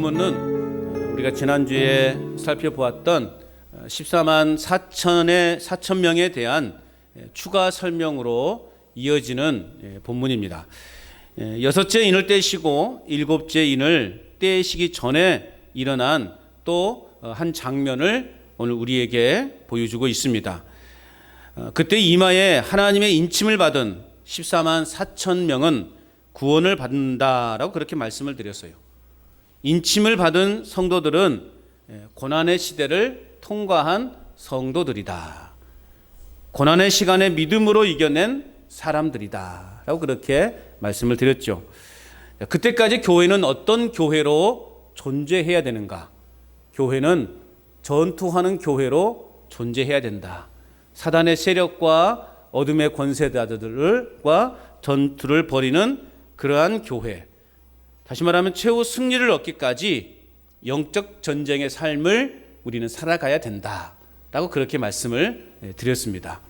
본문은 우리가 지난주에 살펴보았던 14만 4천 명에 대한 추가 설명으로 이어지는 본문입니다. 여섯째 인을 떼시고 일곱째 인을 떼시기 전에 일어난 또 한 장면을 오늘 우리에게 보여주고 있습니다. 그때 이마에 하나님의 인침을 받은 14만 4천 명은 구원을 받는다라고 그렇게 말씀을 드렸어요. 인침을 받은 성도들은 고난의 시대를 통과한 성도들이다. 고난의 시간에 믿음으로 이겨낸 사람들이다 라고 그렇게 말씀을 드렸죠. 그때까지 교회는 어떤 교회로 존재해야 되는가? 교회는 전투하는 교회로 존재해야 된다. 사단의 세력과 어둠의 권세자들과 전투를 벌이는 그러한 교회, 다시 말하면 최후 승리를 얻기까지 영적 전쟁의 삶을 우리는 살아가야 된다라고 그렇게 말씀을 드렸습니다.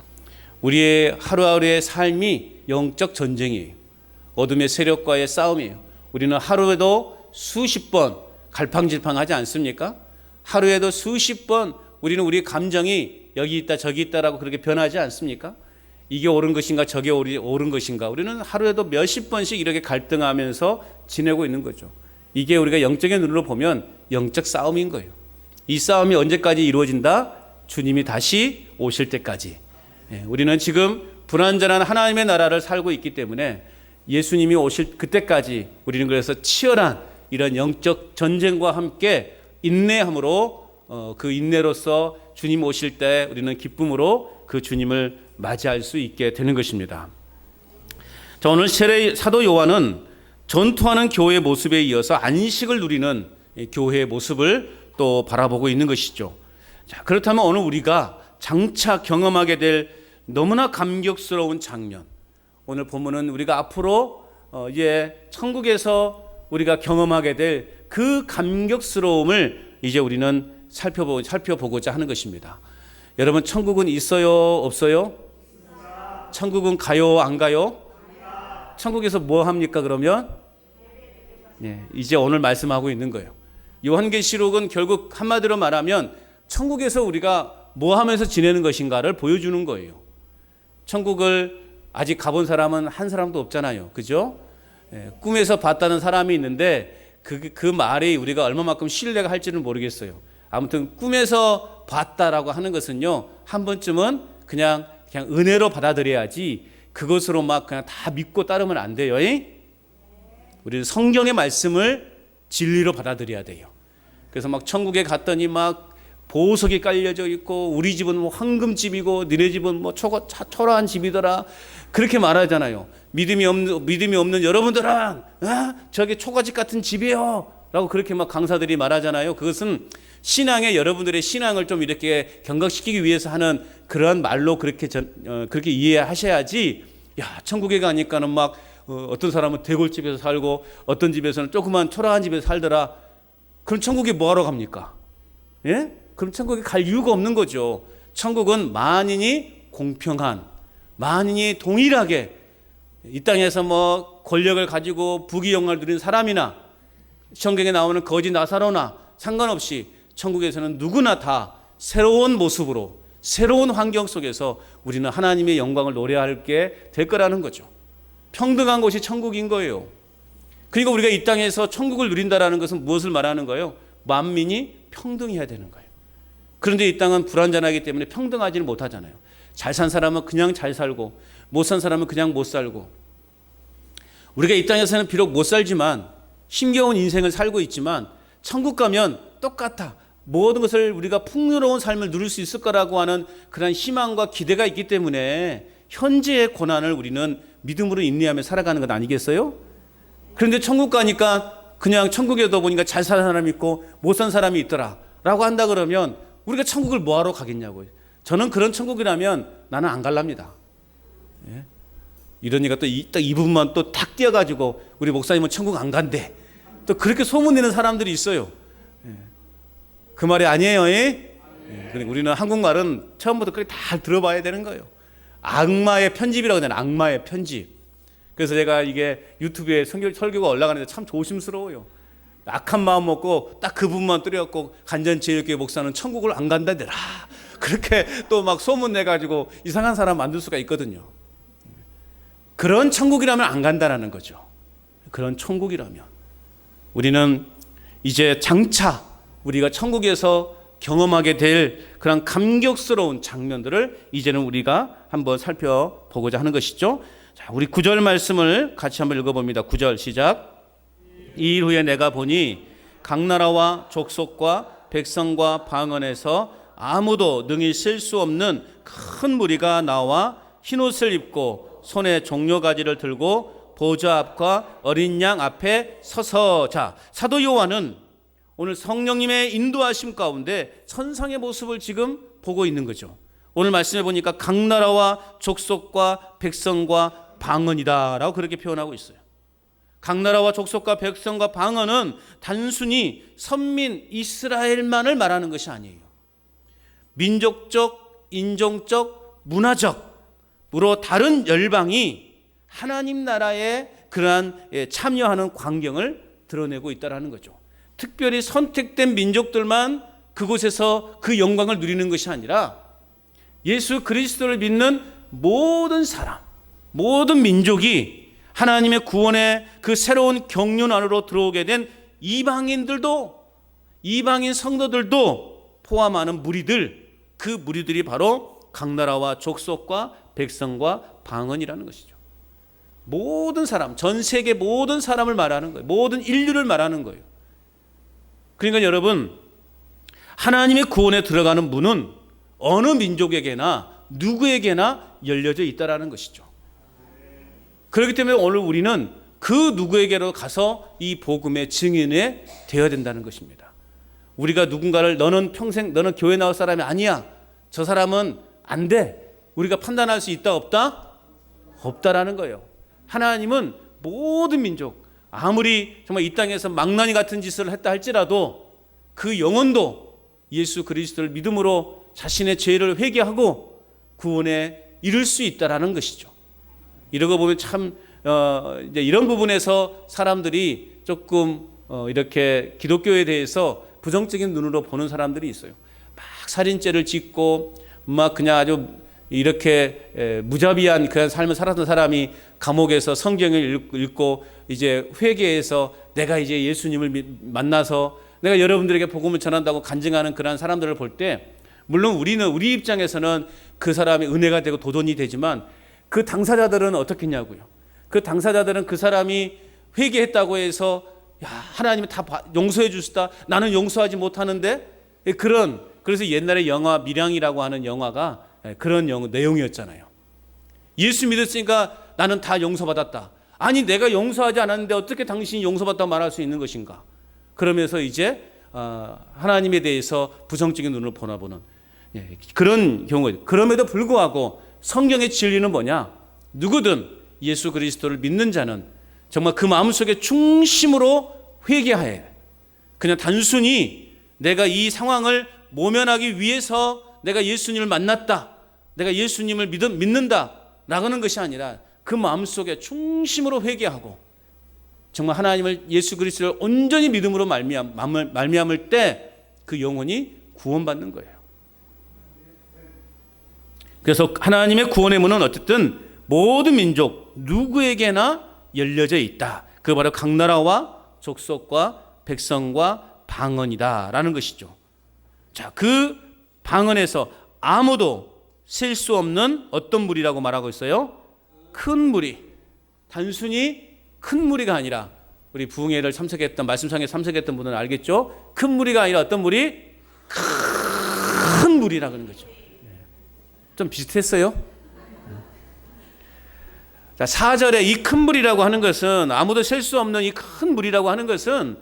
우리의 하루하루의 삶이 영적 전쟁이에요. 어둠의 세력과의 싸움이에요. 우리는 하루에도 수십 번 갈팡질팡하지 않습니까? 하루에도 수십 번 우리는 우리 감정이 여기 있다 저기 있다라고 그렇게 변하지 않습니까? 이게 옳은 것인가 저게 옳은 것인가, 우리는 하루에도 몇십 번씩 이렇게 갈등하면서 지내고 있는 거죠. 이게 우리가 영적인 눈으로 보면 영적 싸움인 거예요. 이 싸움이 언제까지 이루어진다? 주님이 다시 오실 때까지. 우리는 지금 불완전한 하나님의 나라를 살고 있기 때문에 예수님이 오실 그때까지 우리는 그래서 치열한 이런 영적 전쟁과 함께 인내함으로 그 인내로서 주님 오실 때 우리는 기쁨으로 그 주님을 맞이할 수 있게 되는 것입니다. 자, 오늘 사도 요한은 전투하는 교회의 모습에 이어서 안식을 누리는 교회의 모습을 또 바라보고 있는 것이죠. 자, 그렇다면 오늘 우리가 장차 경험하게 될 너무나 감격스러운 장면, 오늘 본문은 우리가 앞으로 이제 천국에서 우리가 경험하게 될 그 감격스러움을 이제 우리는 살펴보고자 하는 것입니다. 여러분, 천국은 있어요, 없어요? 천국은 가요, 안 가요? 천국에서 뭐 합니까, 그러면? 이제 오늘 말씀하고 있는 거예요. 요한계시록은 결국 한마디로 말하면 천국에서 우리가 뭐 하면서 지내는 것인가를 보여주는 거예요. 천국을 아직 가본 사람은 한 사람도 없잖아요. 그죠? 꿈에서 봤다는 사람이 있는데 그 말이 우리가 얼마만큼 신뢰가 할지는 모르겠어요. 아무튼 꿈에서 봤다라고 하는 것은요, 한 번쯤은 그냥 은혜로 받아들여야지 그것으로 막 그냥 다 믿고 따르면 안 돼요. 우리는 성경의 말씀을 진리로 받아들여야 돼요. 그래서 막 천국에 갔더니 막 보석이 깔려져 있고 우리 집은 뭐 황금집이고 너네 집은 뭐 초라한 집이더라 그렇게 말하잖아요. 믿음이 없는 여러분들은 저게 초가집 같은 집이에요 라고 그렇게 막 강사들이 말하잖아요. 그것은 여러분들의 신앙을 좀 이렇게 경각시키기 위해서 하는 그러한 말로 그렇게 이해하셔야지, 야, 천국에 가니까는 막 어떤 사람은 대골집에서 살고 어떤 집에서는 조그만 초라한 집에서 살더라. 그럼 천국에 뭐하러 갑니까? 그럼 천국에 갈 이유가 없는 거죠. 천국은 만인이 공평한, 만인이 동일하게 이 땅에서 뭐 권력을 가지고 부귀영화를 누린 사람이나 성경에 나오는 거지 나사로나 상관없이 천국에서는 누구나 다 새로운 모습으로 새로운 환경 속에서 우리는 하나님의 영광을 노래하게 될 거라는 거죠. 평등한 곳이 천국인 거예요. 그리고 우리가 이 땅에서 천국을 누린다라는 것은 무엇을 말하는 거예요? 만민이 평등해야 되는 거예요. 그런데 이 땅은 불완전하기 때문에 평등하지는 못하잖아요. 잘 산 사람은 그냥 잘 살고 못 산 사람은 그냥 못 살고, 우리가 이 땅에서는 비록 못 살지만 힘겨운 인생을 살고 있지만 천국 가면 똑같아. 모든 것을 우리가 풍요로운 삶을 누릴 수 있을 거라고 하는 그런 희망과 기대가 있기 때문에 현재의 고난을 우리는 믿음으로 인내하며 살아가는 것 아니겠어요? 그런데 천국 가니까 그냥 천국에도 보니까 잘 사는 사람이 있고 못 산 사람이 있더라 라고 한다 그러면 우리가 천국을 뭐하러 가겠냐고요. 저는 그런 천국이라면 나는 안 갈랍니다. 이러니까 또 이 부분만 또 탁 띄어가지고 우리 목사님은 천국 안 간대. 또 그렇게 소문내는 사람들이 있어요. 그 말이 아니에요. 그러니까 우리는 한국말은 처음부터 그렇게 다 들어봐야 되는 거예요. 악마의 편집이라고 하잖아요. 악마의 편집. 그래서 제가 이게 유튜브에 설교가 올라가는데 참 조심스러워요. 악한 마음 먹고 딱 그 부분만 뚫어갖고 간전제일교회 목사는 천국을 안 간다더라. 그렇게 또 막 소문 내가지고 이상한 사람 만들 수가 있거든요. 그런 천국이라면 안 간다라는 거죠. 그런 천국이라면 우리는 이제 장차 우리가 천국에서 경험하게 될 그런 감격스러운 장면들을 이제는 우리가 한번 살펴보고자 하는 것이죠. 자, 우리 9절 말씀을 같이 한번 읽어봅니다. 9절 시작. 이 일 후에 내가 보니 각 나라와 족속과 백성과 방언에서 아무도 능히 셀 수 없는 큰 무리가 나와 흰옷을 입고 손에 종려가지를 들고 보좌 앞과 어린 양 앞에 서서. 자, 사도 요한은 오늘 성령님의 인도하심 가운데 천상의 모습을 지금 보고 있는 거죠. 오늘 말씀해 보니까 각 나라와 족속과 백성과 방언이다 라고 그렇게 표현하고 있어요. 각 나라와 족속과 백성과 방언은 단순히 선민 이스라엘만을 말하는 것이 아니에요. 민족적, 인종적, 문화적으로 다른 열방이 하나님 나라에 그러한 참여하는 광경을 드러내고 있다는 거죠. 특별히 선택된 민족들만 그곳에서 그 영광을 누리는 것이 아니라 예수 그리스도를 믿는 모든 사람, 모든 민족이 하나님의 구원의 그 새로운 경륜 안으로 들어오게 된 이방인들도, 이방인 성도들도 포함하는 무리들, 그 무리들이 바로 각 나라와 족속과 백성과 방언이라는 것이죠. 모든 사람, 전 세계 모든 사람을 말하는 거예요. 모든 인류를 말하는 거예요. 그러니까 여러분, 하나님의 구원에 들어가는 문은 어느 민족에게나 누구에게나 열려져 있다라는 것이죠. 그렇기 때문에 오늘 우리는 그 누구에게로 가서 이 복음의 증인이 되어야 된다는 것입니다. 우리가 누군가를 너는 교회 나올 사람이 아니야, 저 사람은 안 돼, 우리가 판단할 수 있다 없다? 없다라는 거예요. 하나님은 모든 민족, 아무리 정말 이 땅에서 망나니 같은 짓을 했다 할지라도 그 영혼도 예수 그리스도를 믿음으로 자신의 죄를 회개하고 구원에 이를 수 있다라는 것이죠. 이러고 보면 참 이제 이런 부분에서 사람들이 조금 이렇게 기독교에 대해서 부정적인 눈으로 보는 사람들이 있어요. 막 살인죄를 짓고 막 그냥 아주 이렇게 무자비한 그런 삶을 살았던 사람이 감옥에서 성경을 읽고 이제 회개해서 내가 이제 예수님을 만나서 내가 여러분들에게 복음을 전한다고 간증하는 그런 사람들을 볼 때, 물론 우리 입장에서는 그 사람이 은혜가 되고 도전이 되지만 그 당사자들은 어떻겠냐고요. 그 당사자들은 그 사람이 회개했다고 해서 야, 하나님이 다 용서해 주시다, 나는 용서하지 못하는데, 그래서 옛날에 영화 밀양이라고 하는 영화가 그런 내용이었잖아요. 예수 믿었으니까 나는 다 용서받았다. 아니, 내가 용서하지 않았는데 어떻게 당신이 용서받다고 말할 수 있는 것인가. 그러면서 이제 하나님에 대해서 부정적인 눈으로 보나보는 그런 경우. 그럼에도 불구하고 성경의 진리는 뭐냐? 누구든 예수 그리스도를 믿는 자는 정말 그 마음속에 중심으로 회개하여, 그냥 단순히 내가 이 상황을 모면하기 위해서 내가 예수님을 만났다, 내가 예수님을 믿는다 라고는 것이 아니라 그 마음속에 중심으로 회개하고 정말 하나님을, 예수 그리스도를 온전히 믿음으로 말미암을 때 그 영혼이 구원받는 거예요. 그래서 하나님의 구원의 문은 어쨌든 모든 민족 누구에게나 열려져 있다. 그 바로 각 나라와 족속과 백성과 방언이다라는 것이죠. 자, 그 방언에서 아무도 셀 수 없는 어떤 무리라고 말하고 있어요? 큰 무리. 단순히 큰 무리가 아니라, 우리 부흥회를 참석했던, 말씀상에 참석했던 분은 알겠죠? 큰 무리가 아니라 어떤 무리? 큰 무리라는 거죠. 좀 비슷했어요? 자, 4절에 이 큰 무리라고 하는 것은, 아무도 셀 수 없는 이 큰 무리라고 하는 것은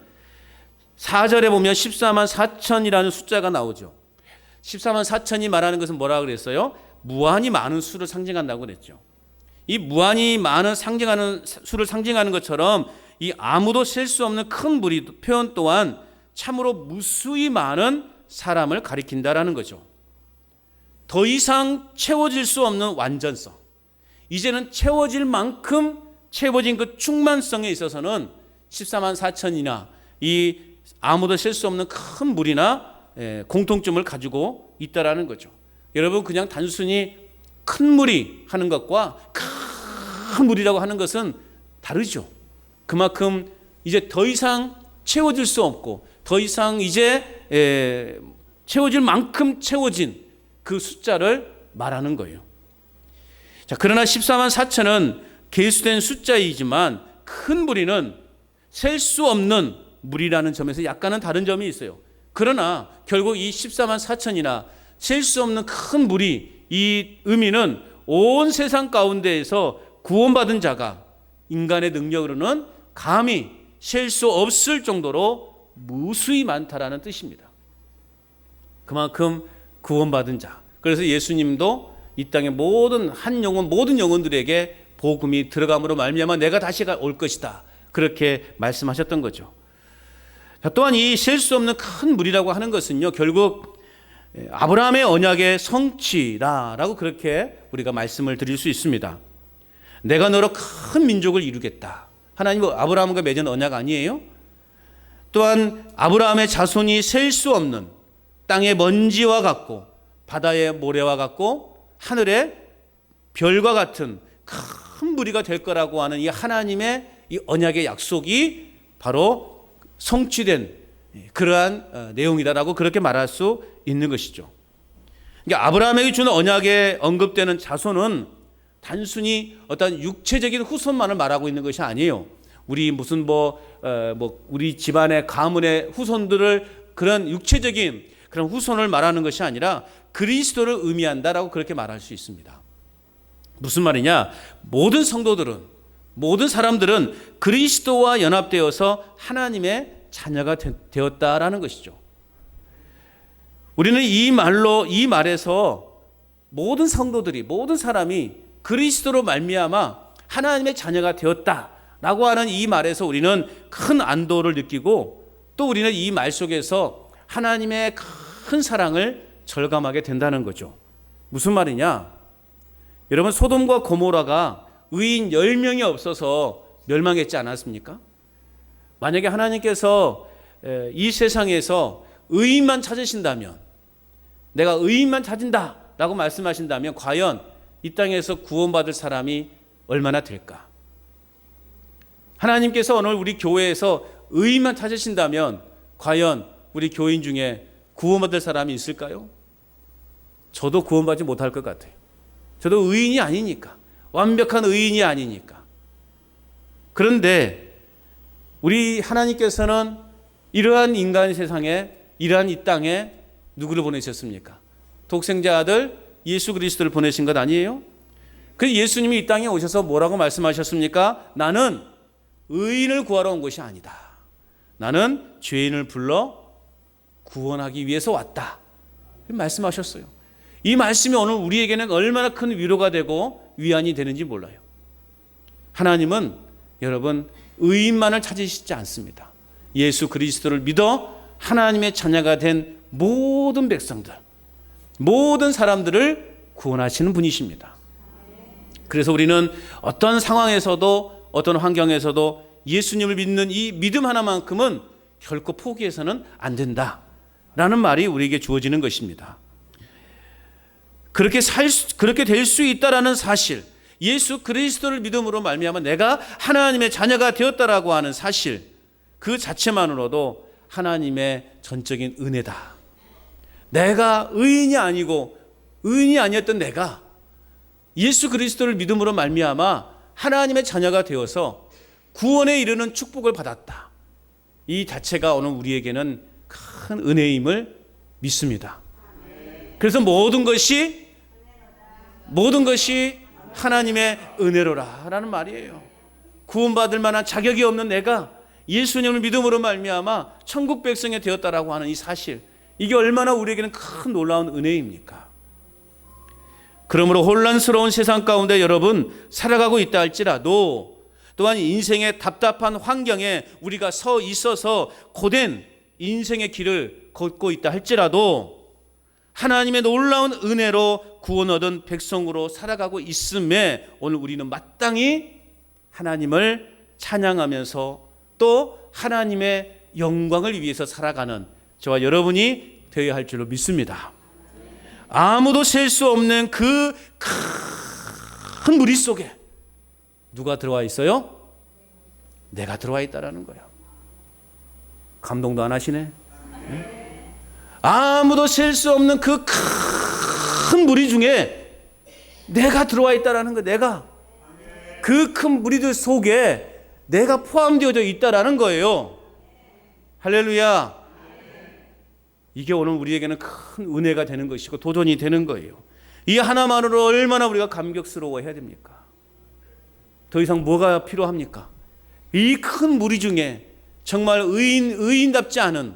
4절에 보면 14만 4천이라는 숫자가 나오죠. 14만 4천이 말하는 것은 뭐라고 그랬어요? 무한히 많은 수를 상징한다고 그랬죠. 이 무한히 많은 수를 상징하는 것처럼 이 아무도 셀 수 없는 큰 무리 표현 또한 참으로 무수히 많은 사람을 가리킨다라는 거죠. 더 이상 채워질 수 없는 완전성, 이제는 채워질 만큼 채워진 그 충만성에 있어서는 14만 4천이나 이 아무도 셀 수 없는 큰 물이나 공통점을 가지고 있다라는 거죠. 여러분, 그냥 단순히 큰 물이 하는 것과 큰 물이라고 하는 것은 다르죠. 그만큼 이제 더 이상 채워질 수 없고 더 이상 이제 채워질 만큼 채워진 그 숫자를 말하는 거예요. 자, 그러나 14만 4천은 계수된 숫자이지만 큰 무리는 셀 수 없는 무리라는 점에서 약간은 다른 점이 있어요. 그러나 결국 이 14만 4천이나 셀 수 없는 큰 무리, 이 의미는 온 세상 가운데에서 구원받은 자가 인간의 능력으로는 감히 셀 수 없을 정도로 무수히 많다라는 뜻입니다. 그만큼 구원받은 자. 그래서 예수님도 이 땅의 모든 영혼들에게 복음이 들어감으로 말미암아 내가 다시 올 것이다. 그렇게 말씀하셨던 거죠. 또한 이 셀 수 없는 큰 무리라고 하는 것은요, 결국 아브라함의 언약의 성취라라고 그렇게 우리가 말씀을 드릴 수 있습니다. 내가 너로 큰 민족을 이루겠다. 하나님은 아브라함과 맺은 언약 아니에요? 또한 아브라함의 자손이 셀 수 없는 땅의 먼지와 같고 바다의 모래와 같고 하늘의 별과 같은 큰 무리가 될 거라고 하는 이 하나님의 이 언약의 약속이 바로 성취된 그러한 내용이다라고 그렇게 말할 수 있는 것이죠. 그러니까 아브라함에게 주는 언약에 언급되는 자손은 단순히 어떤 육체적인 후손만을 말하고 있는 것이 아니에요. 우리 무슨 우리 집안의 가문의 후손들을 그런 육체적인 그런 후손을 말하는 것이 아니라 그리스도를 의미한다라고 그렇게 말할 수 있습니다. 무슨 말이냐? 모든 성도들은, 모든 사람들은 그리스도와 연합되어서 하나님의 자녀가 되었다라는 것이죠. 우리는 이 말에서 모든 성도들이, 모든 사람이 그리스도로 말미암아 하나님의 자녀가 되었다라고 하는 이 말에서 우리는 큰 안도를 느끼고 또 우리는 이 말 속에서 하나님의 큰 사랑을 절감하게 된다는 거죠. 무슨 말이냐? 여러분, 소돔과 고모라가 의인 10명이 없어서 멸망했지 않았습니까? 만약에 하나님께서 이 세상에서 의인만 찾으신다면, 내가 의인만 찾은다라고 말씀하신다면 과연 이 땅에서 구원받을 사람이 얼마나 될까? 하나님께서 오늘 우리 교회에서 의인만 찾으신다면 과연 우리 교인 중에 구원받을 사람이 있을까요? 저도 구원받지 못할 것 같아요. 저도 의인이 아니니까, 완벽한 의인이 아니니까. 그런데 우리 하나님께서는 이러한 인간 세상에, 이러한 이 땅에 누구를 보내셨습니까? 독생자 아들 예수 그리스도를 보내신 것 아니에요? 그 예수님이 이 땅에 오셔서 뭐라고 말씀하셨습니까? 나는 의인을 구하러 온 것이 아니다. 나는 죄인을 불러 구원하기 위해서 왔다. 말씀하셨어요. 이 말씀이 오늘 우리에게는 얼마나 큰 위로가 되고 위안이 되는지 몰라요. 하나님은 여러분 의인만을 찾으시지 않습니다. 예수 그리스도를 믿어 하나님의 자녀가 된 모든 백성들, 모든 사람들을 구원하시는 분이십니다. 그래서 우리는 어떤 상황에서도 어떤 환경에서도 예수님을 믿는 이 믿음 하나만큼은 결코 포기해서는 안 된다라는 말이 우리에게 주어지는 것입니다. 그렇게 될 수 있다라는 사실, 예수 그리스도를 믿음으로 말미암아 내가 하나님의 자녀가 되었다라고 하는 사실, 그 자체만으로도 하나님의 전적인 은혜다. 내가 의인이 아니고 의인이 아니었던 내가 예수 그리스도를 믿음으로 말미암아 하나님의 자녀가 되어서 구원에 이르는 축복을 받았다. 이 자체가 오늘 우리에게는 큰 은혜임을 믿습니다. 그래서 모든 것이 하나님의 은혜로라라는 말이에요. 구원받을 만한 자격이 없는 내가 예수님을 믿음으로 말미암아 천국 백성이 되었다라고 하는 이 사실, 이게 얼마나 우리에게는 큰 놀라운 은혜입니까? 그러므로 혼란스러운 세상 가운데 여러분 살아가고 있다 할지라도, 또한 인생의 답답한 환경에 우리가 서 있어서 고된 인생의 길을 걷고 있다 할지라도 하나님의 놀라운 은혜로 구원 얻은 백성으로 살아가고 있음에 오늘 우리는 마땅히 하나님을 찬양하면서 또 하나님의 영광을 위해서 살아가는 저와 여러분이 되어야 할 줄로 믿습니다. 아무도 셀 수 없는 그 큰 무리 속에 누가 들어와 있어요? 내가 들어와 있다라는 거예요. 감동도 안 하시네? 네? 아무도 셀 수 없는 그 큰 무리 중에 내가 들어와 있다라는 거예요. 내가 그 큰 무리들 속에 내가 포함되어져 있다라는 거예요. 할렐루야. 이게 오늘 우리에게는 큰 은혜가 되는 것이고 도전이 되는 거예요. 이 하나만으로 얼마나 우리가 감격스러워해야 됩니까? 더 이상 뭐가 필요합니까? 이 큰 무리 중에 정말 의인답지 않은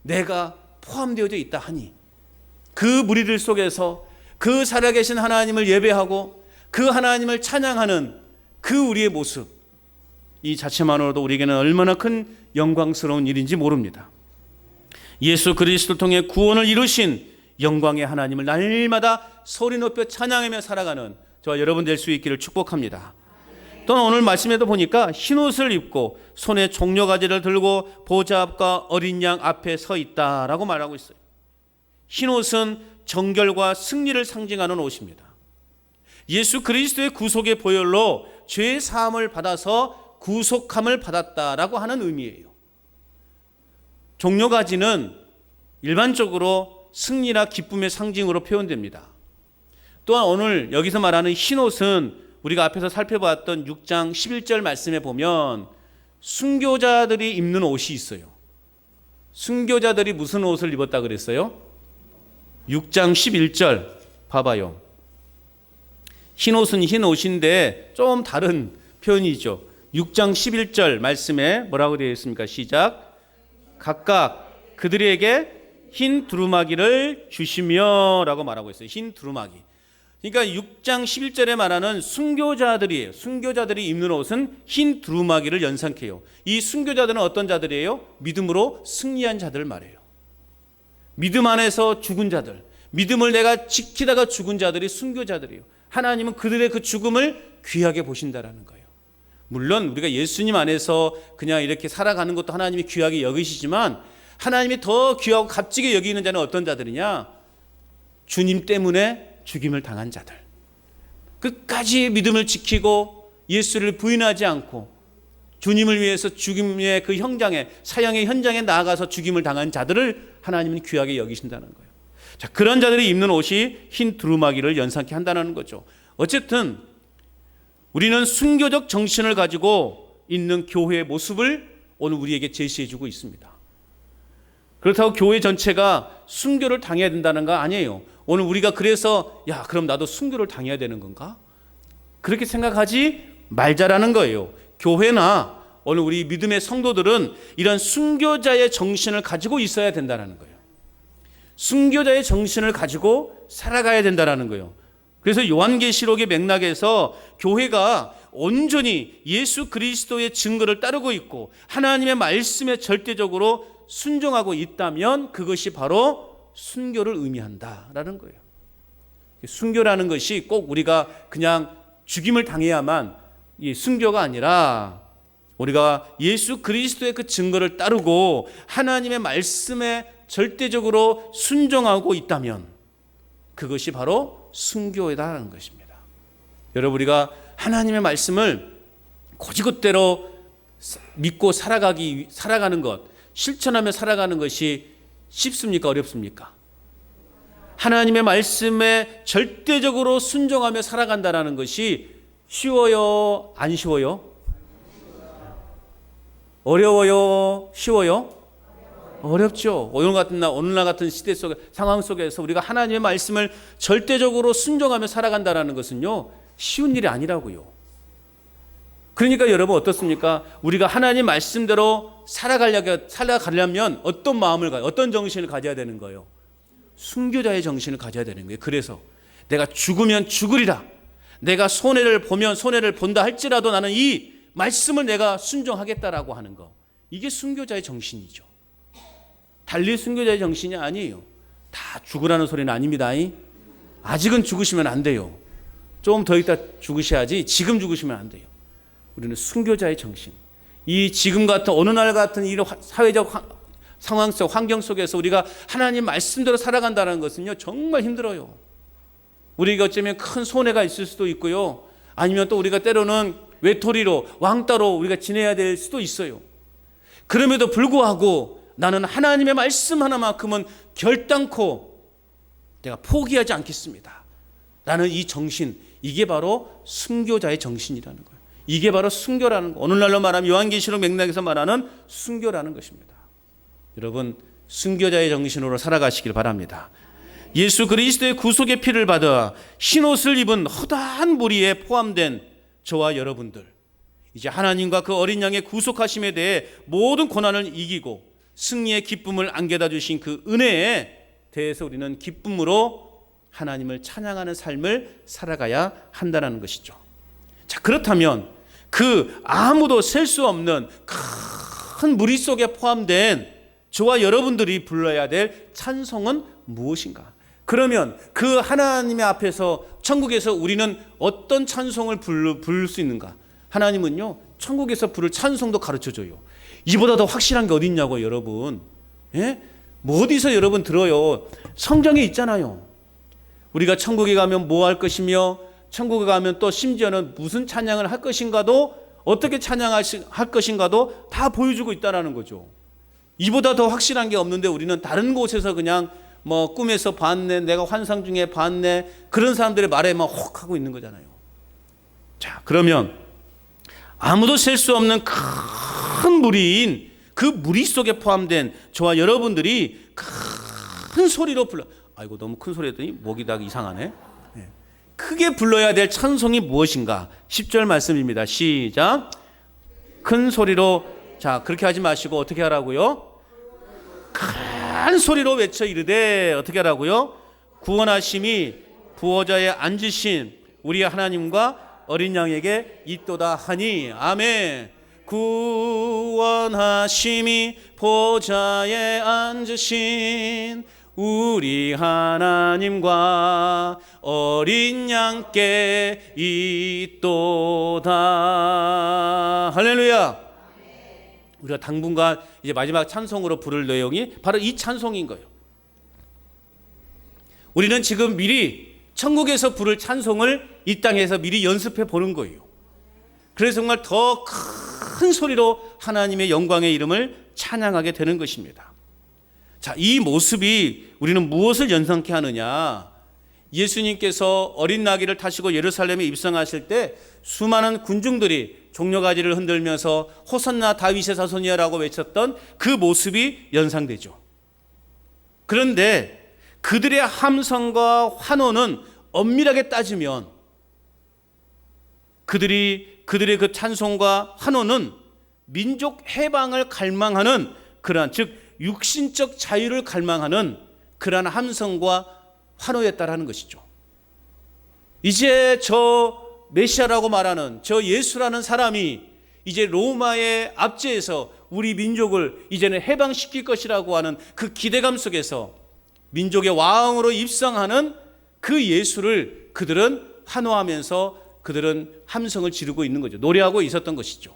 내가 포함되어져 있다 하니 그 무리들 속에서 그 살아계신 하나님을 예배하고 그 하나님을 찬양하는 그 우리의 모습, 이 자체만으로도 우리에게는 얼마나 큰 영광스러운 일인지 모릅니다. 예수 그리스도를 통해 구원을 이루신 영광의 하나님을 날마다 소리 높여 찬양하며 살아가는 저와 여러분 될 수 있기를 축복합니다. 또는 오늘 말씀에도 보니까 흰옷을 입고 손에 종려가지를 들고 보좌 앞과 어린 양 앞에 서 있다라고 말하고 있어요. 흰옷은 정결과 승리를 상징하는 옷입니다. 예수 그리스도의 구속의 보혈로 죄 사함을 받아서 구속함을 받았다라고 하는 의미예요. 종려가지는 일반적으로 승리나 기쁨의 상징으로 표현됩니다. 또한 오늘 여기서 말하는 흰옷은 우리가 앞에서 살펴봤던 6장 11절 말씀에 보면 순교자들이 입는 옷이 있어요. 순교자들이 무슨 옷을 입었다 그랬어요? 6장 11절 봐봐요. 흰옷은 흰옷인데 좀 다른 표현이죠. 6장 11절 말씀에 뭐라고 되어 있습니까? 시작. 각각 그들에게 흰 두루마기를 주시며 라고 말하고 있어요. 흰 두루마기. 그러니까 6장 11절에 말하는 순교자들이에요. 순교자들이 입는 옷은 흰 두루마기를 연상케 해요. 이 순교자들은 어떤 자들이에요? 믿음으로 승리한 자들을 말해요. 믿음 안에서 죽은 자들, 믿음을 내가 지키다가 죽은 자들이 순교자들이에요. 하나님은 그들의 그 죽음을 귀하게 보신다라는 거예요. 물론 우리가 예수님 안에서 그냥 이렇게 살아가는 것도 하나님이 귀하게 여기시지만 하나님이 더 귀하고 값지게 여기는 자는 어떤 자들이냐? 주님 때문에 죽임을 당한 자들, 끝까지 믿음을 지키고 예수를 부인하지 않고 주님을 위해서 죽임의 그 현장에, 사형의 현장에 나아가서 죽임을 당한 자들을 하나님은 귀하게 여기신다는 거예요. 자, 그런 자들이 입는 옷이 흰 두루마기를 연상케 한다는 거죠. 어쨌든 우리는 순교적 정신을 가지고 있는 교회의 모습을 오늘 우리에게 제시해주고 있습니다. 그렇다고 교회 전체가 순교를 당해야 된다는 거 아니에요. 오늘 우리가 그래서 그럼 나도 순교를 당해야 되는 건가? 그렇게 생각하지 말자라는 거예요. 교회나 오늘 우리 믿음의 성도들은 이런 순교자의 정신을 가지고 있어야 된다는 거예요. 순교자의 정신을 가지고 살아가야 된다는 거예요. 그래서 요한계시록의 맥락에서 교회가 온전히 예수 그리스도의 증거를 따르고 있고 하나님의 말씀에 절대적으로 순종하고 있다면 그것이 바로 순교를 의미한다라는 거예요. 순교라는 것이 꼭 우리가 그냥 죽임을 당해야만 순교가 아니라 우리가 예수 그리스도의 그 증거를 따르고 하나님의 말씀에 절대적으로 순종하고 있다면 그것이 바로 순교이다라는 것입니다. 여러분, 우리가 하나님의 말씀을 곧이곧대로 믿고 살아가는 것, 실천하며 살아가는 것이 쉽습니까? 어렵습니까? 하나님의 말씀에 절대적으로 순종하며 살아간다는 것이 쉬워요? 안 쉬워요? 어려워요? 쉬워요? 어렵죠. 오늘날 같은 시대 속에, 상황 속에서 우리가 하나님의 말씀을 절대적으로 순종하며 살아간다는 것은요, 쉬운 일이 아니라고요. 그러니까 여러분 어떻습니까? 우리가 하나님 말씀대로 살아가려면 어떤 마음을 어떤 정신을 가져야 되는 거예요? 순교자의 정신을 가져야 되는 거예요. 그래서 내가 죽으면 죽으리라, 내가 손해를 보면 손해를 본다 할지라도 나는 이 말씀을 내가 순종하겠다라고 하는 거, 이게 순교자의 정신이죠. 달리 순교자의 정신이 아니에요. 다 죽으라는 소리는 아닙니다. 아직은 죽으시면 안 돼요. 좀 더 있다 죽으셔야지 지금 죽으시면 안 돼요. 우리는 순교자의 정신, 이 지금 같은 어느 날 같은 이런 사회적 상황 속 환경 속에서 우리가 하나님 말씀대로 살아간다는 것은요 정말 힘들어요. 우리가 어쩌면 큰 손해가 있을 수도 있고요. 아니면 또 우리가 때로는 외톨이로 왕따로 우리가 지내야 될 수도 있어요. 그럼에도 불구하고 나는 하나님의 말씀 하나만큼은 결단코 내가 포기하지 않겠습니다 라는 이 정신, 이게 바로 순교자의 정신이라는 거예요. 이게 바로 순교라는 거. 오늘날로 말하면 요한계시록 맥락에서 말하는 순교라는 것입니다. 여러분, 순교자의 정신으로 살아가시길 바랍니다. 예수 그리스도의 구속의 피를 받아 흰옷을 입은 허다한 무리에 포함된 저와 여러분들, 이제 하나님과 그 어린 양의 구속하심에 대해 모든 고난을 이기고 승리의 기쁨을 안겨다 주신 그 은혜에 대해서 우리는 기쁨으로 하나님을 찬양하는 삶을 살아가야 한다는 것이죠. 자, 그렇다면 그 아무도 셀 수 없는 큰 무리 속에 포함된 저와 여러분들이 불러야 될 찬송은 무엇인가? 그러면 그 하나님의 앞에서 천국에서 우리는 어떤 찬송을 부를 수 있는가? 하나님은요 천국에서 부를 찬송도 가르쳐줘요. 이보다 더 확실한 게 어디 있냐고 여러분. 예? 뭐 어디서 여러분 들어요? 성경에 있잖아요. 우리가 천국에 가면 뭐 할 것이며 천국에 가면 또 심지어는 무슨 찬양을 할 것인가도 어떻게 찬양할 것인가도 다 보여주고 있다는 거죠. 이보다 더 확실한 게 없는데 우리는 다른 곳에서 그냥 뭐 꿈에서 봤네, 내가 환상 중에 봤네, 그런 사람들의 말에 막 혹하고 있는 거잖아요. 자, 그러면 아무도 셀 수 없는 큰 무리인 그 무리 속에 포함된 저와 여러분들이 큰 소리로 불러. 아이고 너무 큰 소리 했더니 목이 다 이상하네. 크게 불러야 될 찬송이 무엇인가? 10절 말씀입니다. 시작. 큰 소리로. 자, 그렇게 하지 마시고 어떻게 하라고요? 큰 소리로 외쳐 이르되 어떻게 하라고요? 구원하심이 부호자에 앉으신 우리 하나님과 어린 양에게 있도다 하니. 아멘. 구원하심이 보좌에 앉으신 우리 하나님과 어린 양께 있도다. 할렐루야. 우리가 당분간 이제 마지막 찬송으로 부를 내용이 바로 이 찬송인 거예요. 우리는 지금 미리 천국에서 부를 찬송을 이 땅에서 미리 연습해 보는 거예요. 그래서 정말 더 큰 소리로 하나님의 영광의 이름을 찬양하게 되는 것입니다. 자, 이 모습이 우리는 무엇을 연상케 하느냐? 예수님께서 어린 나귀를 타시고 예루살렘에 입성하실 때 수많은 군중들이 종려가지를 흔들면서 호산나 다윗의 자손이야라고 외쳤던 그 모습이 연상되죠. 그런데 그들의 함성과 환호는 엄밀하게 따지면 그들의 그 찬송과 환호는 민족 해방을 갈망하는 그러한, 즉 육신적 자유를 갈망하는 그러한 함성과 환호였다라는 것이죠. 이제 저 메시아라고 말하는 저 예수라는 사람이 이제 로마의 압제에서 우리 민족을 이제는 해방시킬 것이라고 하는 그 기대감 속에서 민족의 왕으로 입성하는 그 예수를 그들은 환호하면서 그들은 함성을 지르고 있는 거죠. 노래하고 있었던 것이죠.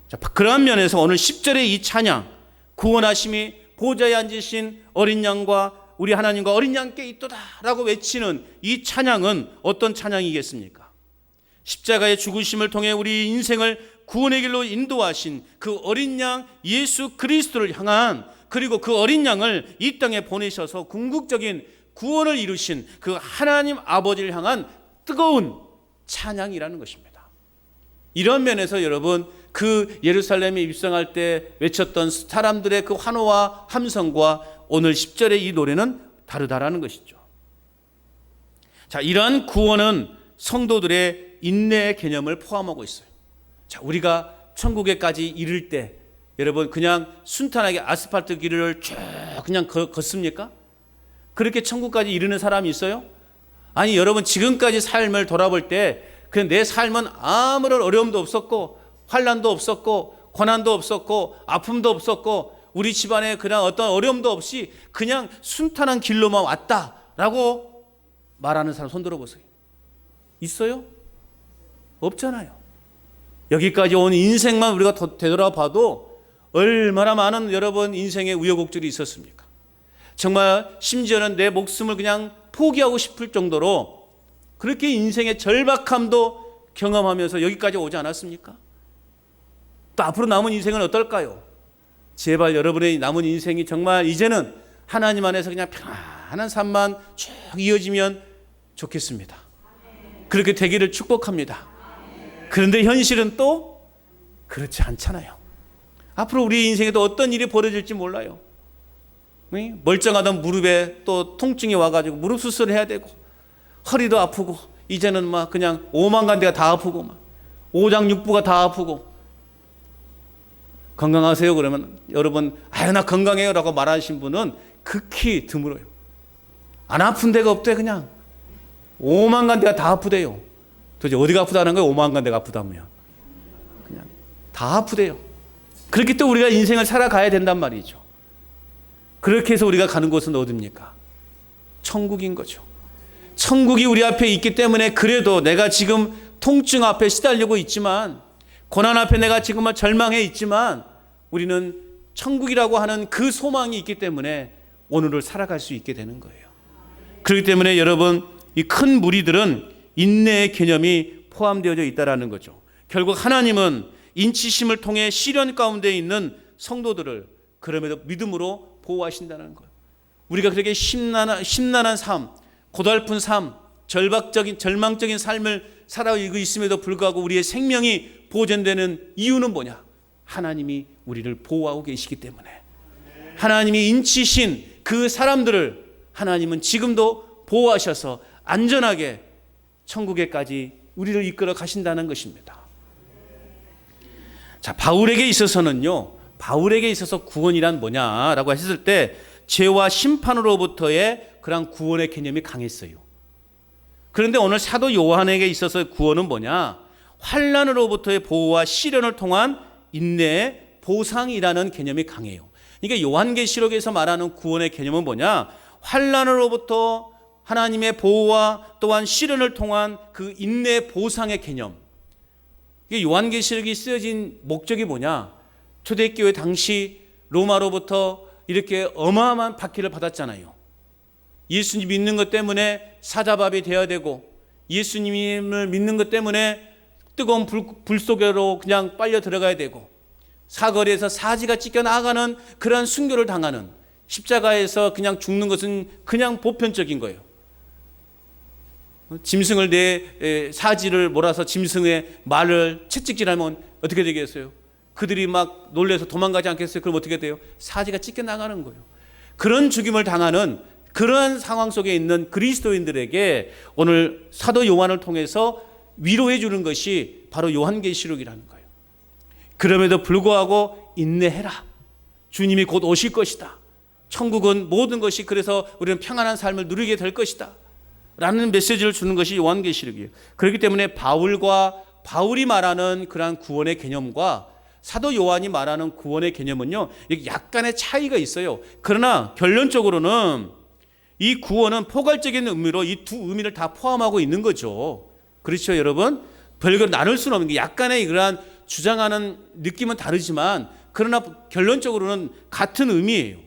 자, 그러한 면에서 오늘 10절의 이 찬양, 구원하심이 보좌에 앉으신 어린 양과 우리 하나님과 어린 양께 있도다라고 외치는 이 찬양은 어떤 찬양이겠습니까? 십자가의 죽으심을 통해 우리 인생을 구원의 길로 인도하신 그 어린 양 예수 그리스도를 향한, 그리고 그 어린 양을 이 땅에 보내셔서 궁극적인 구원을 이루신 그 하나님 아버지를 향한 뜨거운 찬양이라는 것입니다. 이런 면에서 여러분, 그 예루살렘에 입성할 때 외쳤던 사람들의 그 환호와 함성과 오늘 10절의 이 노래는 다르다라는 것이죠. 자, 이러한 구원은 성도들의 인내의 개념을 포함하고 있어요. 자, 우리가 천국에까지 이를 때 여러분 그냥 순탄하게 아스팔트 길을 쭉 그냥 걷습니까? 그렇게 천국까지 이르는 사람이 있어요? 아니, 여러분 지금까지 삶을 돌아볼 때 그냥 내 삶은 아무런 어려움도 없었고 환난도 없었고 고난도 없었고 아픔도 없었고 우리 집안에 그냥 어떤 어려움도 없이 그냥 순탄한 길로만 왔다라고 말하는 사람 손 들어보세요. 있어요? 없잖아요. 여기까지 온 인생만 우리가 되돌아봐도 얼마나 많은 여러분 인생의 우여곡절이 있었습니까? 정말 심지어는 내 목숨을 그냥 포기하고 싶을 정도로 그렇게 인생의 절박함도 경험하면서 여기까지 오지 않았습니까? 또 앞으로 남은 인생은 어떨까요? 제발 여러분의 남은 인생이 정말 이제는 하나님 안에서 그냥 편안한 삶만 쭉 이어지면 좋겠습니다. 그렇게 되기를 축복합니다. 그런데 현실은 또 그렇지 않잖아요. 앞으로 우리 인생에도 어떤 일이 벌어질지 몰라요. 멀쩡하던 무릎에 또 통증이 와가지고 무릎 수술을 해야 되고 허리도 아프고 이제는 막 그냥 오만간대가 다 아프고 막 오장육부가 다 아프고 건강하세요? 그러면 여러분 나 건강해요 라고 말하신 분은 극히 드물어요. 안 아픈 데가 없대. 그냥 오만간대가 다 아프대요. 도대체 어디가 아프다는 거예요? 오만간대가 아프다면 그냥 다 아프대요. 그렇게 또 우리가 인생을 살아가야 된단 말이죠. 그렇게 해서 우리가 가는 곳은 어디입니까? 천국인 거죠. 천국이 우리 앞에 있기 때문에 그래도 내가 지금 통증 앞에 시달리고 있지만 고난 앞에 내가 지금 절망해 있지만 우리는 천국이라고 하는 그 소망이 있기 때문에 오늘을 살아갈 수 있게 되는 거예요. 그렇기 때문에 여러분 이 큰 무리들은 인내의 개념이 포함되어져 있다는 거죠. 결국 하나님은 인치심을 통해 시련 가운데 있는 성도들을 그럼에도 믿음으로 보호하신다는 거예요. 우리가 그렇게 심란한 삶, 고달픈 삶, 절망적인 삶을 살아가고 있음에도 불구하고 우리의 생명이 보존되는 이유는 뭐냐? 하나님이 우리를 보호하고 계시기 때문에. 하나님이 인치신 그 사람들을 하나님은 지금도 보호하셔서 안전하게 천국에까지 우리를 이끌어 가신다는 것입니다. 자, 바울에게 있어서는요, 바울에게 있어서 구원이란 뭐냐라고 했을 때 죄와 심판으로부터의 그런 구원의 개념이 강했어요. 그런데 오늘 사도 요한에게 있어서 구원은 뭐냐? 환난으로부터의 보호와 시련을 통한 인내의 보상이라는 개념이 강해요. 그러니까 요한계시록에서 말하는 구원의 개념은 뭐냐? 환난으로부터 하나님의 보호와 또한 시련을 통한 그 인내의 보상의 개념. 이게 요한계시록이 쓰여진 목적이 뭐냐? 초대교회 당시 로마로부터 이렇게 어마어마한 박해를 받았잖아요. 예수님 믿는 것 때문에 사자밥이 되어야 되고 예수님을 믿는 것 때문에 뜨거운 불 속으로 그냥 빨려 들어가야 되고 사거리에서 사지가 찢겨 나가는 그러한 순교를 당하는 십자가에서 그냥 죽는 것은 그냥 보편적인 거예요. 짐승을 내 사지를 몰아서 짐승의 말을 채찍질하면 어떻게 되겠어요? 그들이 막 놀래서 도망가지 않겠어요? 그럼 어떻게 돼요? 사지가 찢겨 나가는 거예요. 그런 죽임을 당하는 그러한 상황 속에 있는 그리스도인들에게 오늘 사도 요한을 통해서 위로해 주는 것이 바로 요한계시록이라는 거예요. 그럼에도 불구하고 인내해라. 주님이 곧 오실 것이다. 천국은 모든 것이 그래서 우리는 평안한 삶을 누리게 될 것이다. 라는 메시지를 주는 것이 요한계시록이에요. 그렇기 때문에 바울이 말하는 그러한 구원의 개념과 사도 요한이 말하는 구원의 개념은요, 약간의 차이가 있어요. 그러나 결론적으로는 이 구원은 포괄적인 의미로 이 두 의미를 다 포함하고 있는 거죠. 그렇죠, 여러분? 별거 나눌 수는 없는 게 약간의 그러한 주장하는 느낌은 다르지만 그러나 결론적으로는 같은 의미예요.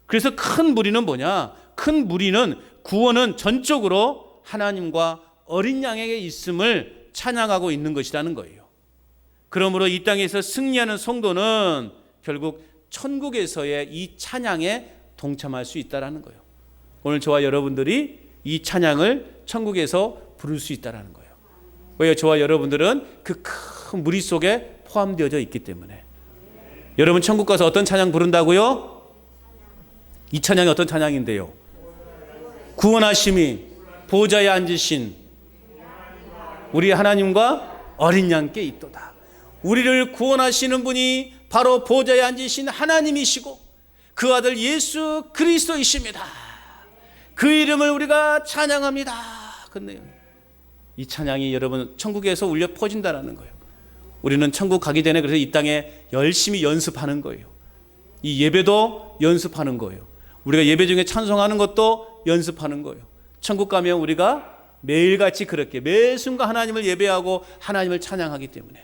그래서 큰 무리는 뭐냐? 큰 무리는 구원은 전적으로 하나님과 어린 양에게 있음을 찬양하고 있는 것이라는 거예요. 그러므로 이 땅에서 승리하는 성도는 결국 천국에서의 이 찬양에 동참할 수 있다는 거예요. 오늘 저와 여러분들이 이 찬양을 천국에서 부를 수 있다는 거예요. 왜요? 저와 여러분들은 그 큰 무리 속에 포함되어져 있기 때문에. 여러분 천국 가서 어떤 찬양 부른다고요? 이 찬양이 어떤 찬양인데요? 구원하심이 보좌에 앉으신 우리 하나님과 어린 양께 있도다. 우리를 구원하시는 분이 바로 보좌에 앉으신 하나님이시고 그 아들 예수 그리스도이십니다. 그 이름을 우리가 찬양합니다. 근데요, 이 찬양이 여러분 천국에서 울려 퍼진다라는 거예요. 우리는 천국 가기 전에 그래서 이 땅에 열심히 연습하는 거예요. 이 예배도 연습하는 거예요. 우리가 예배 중에 찬송하는 것도 연습하는 거예요. 천국 가면 우리가 매일같이 그렇게 매 순간 하나님을 예배하고 하나님을 찬양하기 때문에.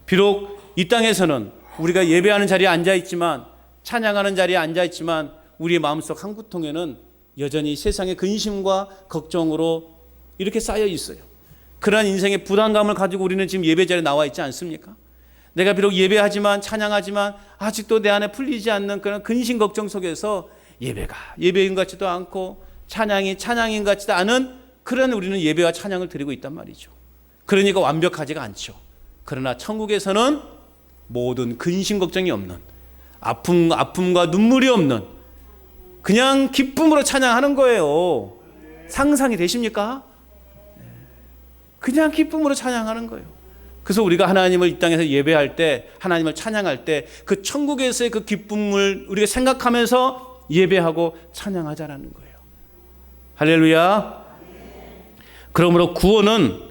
비록 이 땅에서는 우리가 예배하는 자리에 앉아있지만, 찬양하는 자리에 앉아있지만, 우리의 마음속 한 구통에는 여전히 세상의 근심과 걱정으로 이렇게 쌓여 있어요. 그러한 인생의 부담감을 가지고 우리는 지금 예배 자리에 나와 있지 않습니까? 내가 비록 예배하지만, 찬양하지만 아직도 내 안에 풀리지 않는 그런 근심 걱정 속에서 예배가 예배인 것 같지도 않고 찬양이 찬양인 것 같지도 않은 그런 우리는 예배와 찬양을 드리고 있단 말이죠. 그러니까 완벽하지가 않죠. 그러나 천국에서는 모든 근심 걱정이 없는, 아픔과 눈물이 없는 그냥 기쁨으로 찬양하는 거예요. 상상이 되십니까? 그냥 기쁨으로 찬양하는 거예요. 그래서 우리가 하나님을 이 땅에서 예배할 때, 하나님을 찬양할 때 그 천국에서의 그 기쁨을 우리가 생각하면서 예배하고 찬양하자라는 거예요. 할렐루야. 그러므로 구원은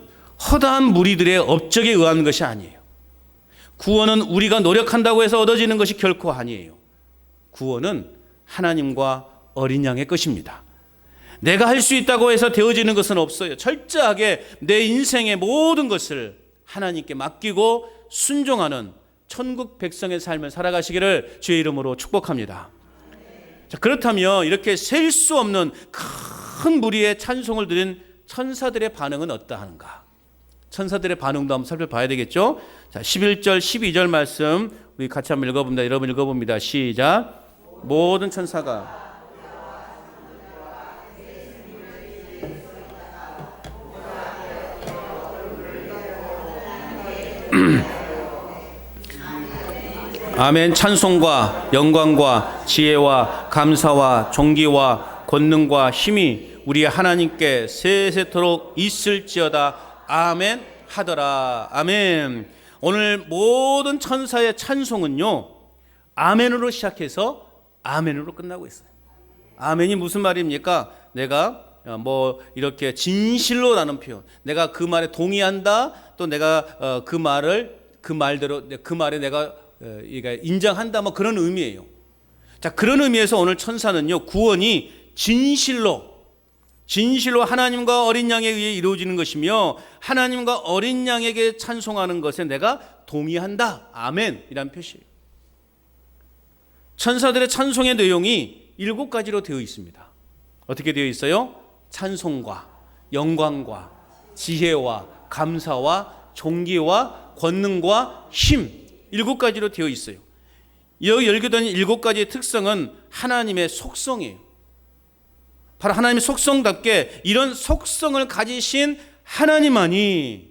허다한 무리들의 업적에 의한 것이 아니에요. 구원은 우리가 노력한다고 해서 얻어지는 것이 결코 아니에요. 구원은 하나님과 어린 양의 것입니다. 내가 할 수 있다고 해서 되어지는 것은 없어요. 철저하게 내 인생의 모든 것을 하나님께 맡기고 순종하는 천국 백성의 삶을 살아가시기를 주의 이름으로 축복합니다. 자, 그렇다면 이렇게 셀 수 없는 큰 무리의 찬송을 드린 천사들의 반응은 어떠한가? 천사들의 반응도 한번 살펴봐야 되겠죠? 자, 11절, 12절 말씀 우리 같이 한번 읽어봅니다. 여러분 읽어봅니다. 시작. 모든 천사가 아멘. 찬송과 영광과 지혜와 감사와 존귀와 권능과 힘이 우리 하나님께 세세토록 있을지어다. 아멘 하더라. 아멘. 오늘 모든 천사의 찬송은요, 아멘으로 시작해서 아멘으로 끝나고 있어요. 아멘이 무슨 말입니까? 내가 이렇게 진실로라는 표현, 내가 그 말에 동의한다, 또 내가 그 말대로 그 말에 내가 인정한다, 그런 의미예요. 자, 그런 의미에서 오늘 천사는요, 구원이 진실로 하나님과 어린 양에 의해 이루어지는 것이며 하나님과 어린 양에게 찬송하는 것에 내가 동의한다. 아멘이란 표시예요. 천사들의 찬송의 내용이 7가지로 되어 있습니다. 어떻게 되어 있어요? 찬송과 영광과 지혜와 감사와 존귀와 권능과 힘, 7가지로 되어 있어요. 여기 열거된 7가지의 특성은 하나님의 속성이에요. 바로 하나님의 속성답게 이런 속성을 가지신 하나님만이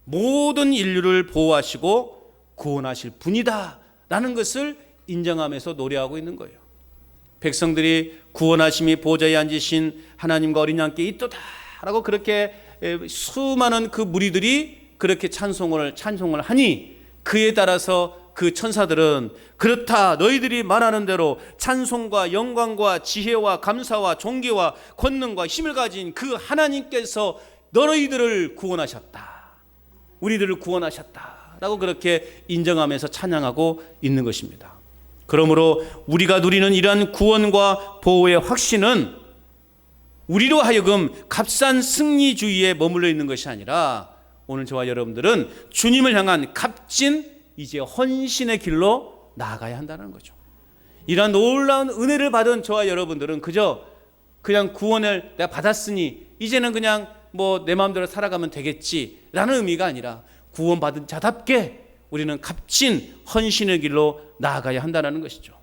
모든 인류를 보호하시고 구원하실 분이다 라는 것을 인정하면서 노래하고 있는 거예요. 백성들이 구원하심이 보좌에 앉으신 하나님과 어린 양께 있도다 라고 그렇게 수많은 그 무리들이 그렇게 찬송을 하니 그에 따라서 그 천사들은 그렇다, 너희들이 말하는 대로 찬송과 영광과 지혜와 감사와 존귀와 권능과 힘을 가진 그 하나님께서 너희들을 구원하셨다, 우리들을 구원하셨다 라고 그렇게 인정하면서 찬양하고 있는 것입니다. 그러므로 우리가 누리는 이러한 구원과 보호의 확신은 우리로 하여금 값싼 승리주의에 머물러 있는 것이 아니라 오늘 저와 여러분들은 주님을 향한 값진 이제 헌신의 길로 나아가야 한다는 거죠. 이러한 놀라운 은혜를 받은 저와 여러분들은 그냥 구원을 내가 받았으니 이제는 그냥 내 마음대로 살아가면 되겠지라는 의미가 아니라 구원받은 자답게 우리는 값진 헌신의 길로 나아가야 한다는 것이죠.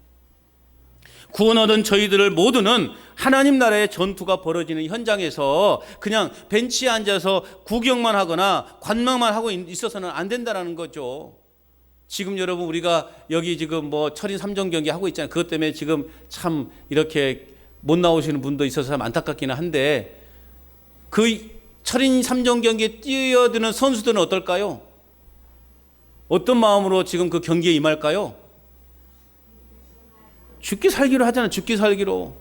구원 얻은 저희들을 모두는 하나님 나라의 전투가 벌어지는 현장에서 그냥 벤치에 앉아서 구경만 하거나 관망만 하고 있어서는 안 된다는 거죠. 지금 여러분 우리가 여기 지금 철인 3종 경기 하고 있잖아요. 그것 때문에 지금 참 이렇게 못 나오시는 분도 있어서 참 안타깝기는 한데 그 철인 3종 경기에 뛰어드는 선수들은 어떨까요? 어떤 마음으로 지금 그 경기에 임할까요? 죽기 살기로 하잖아요. 죽기 살기로.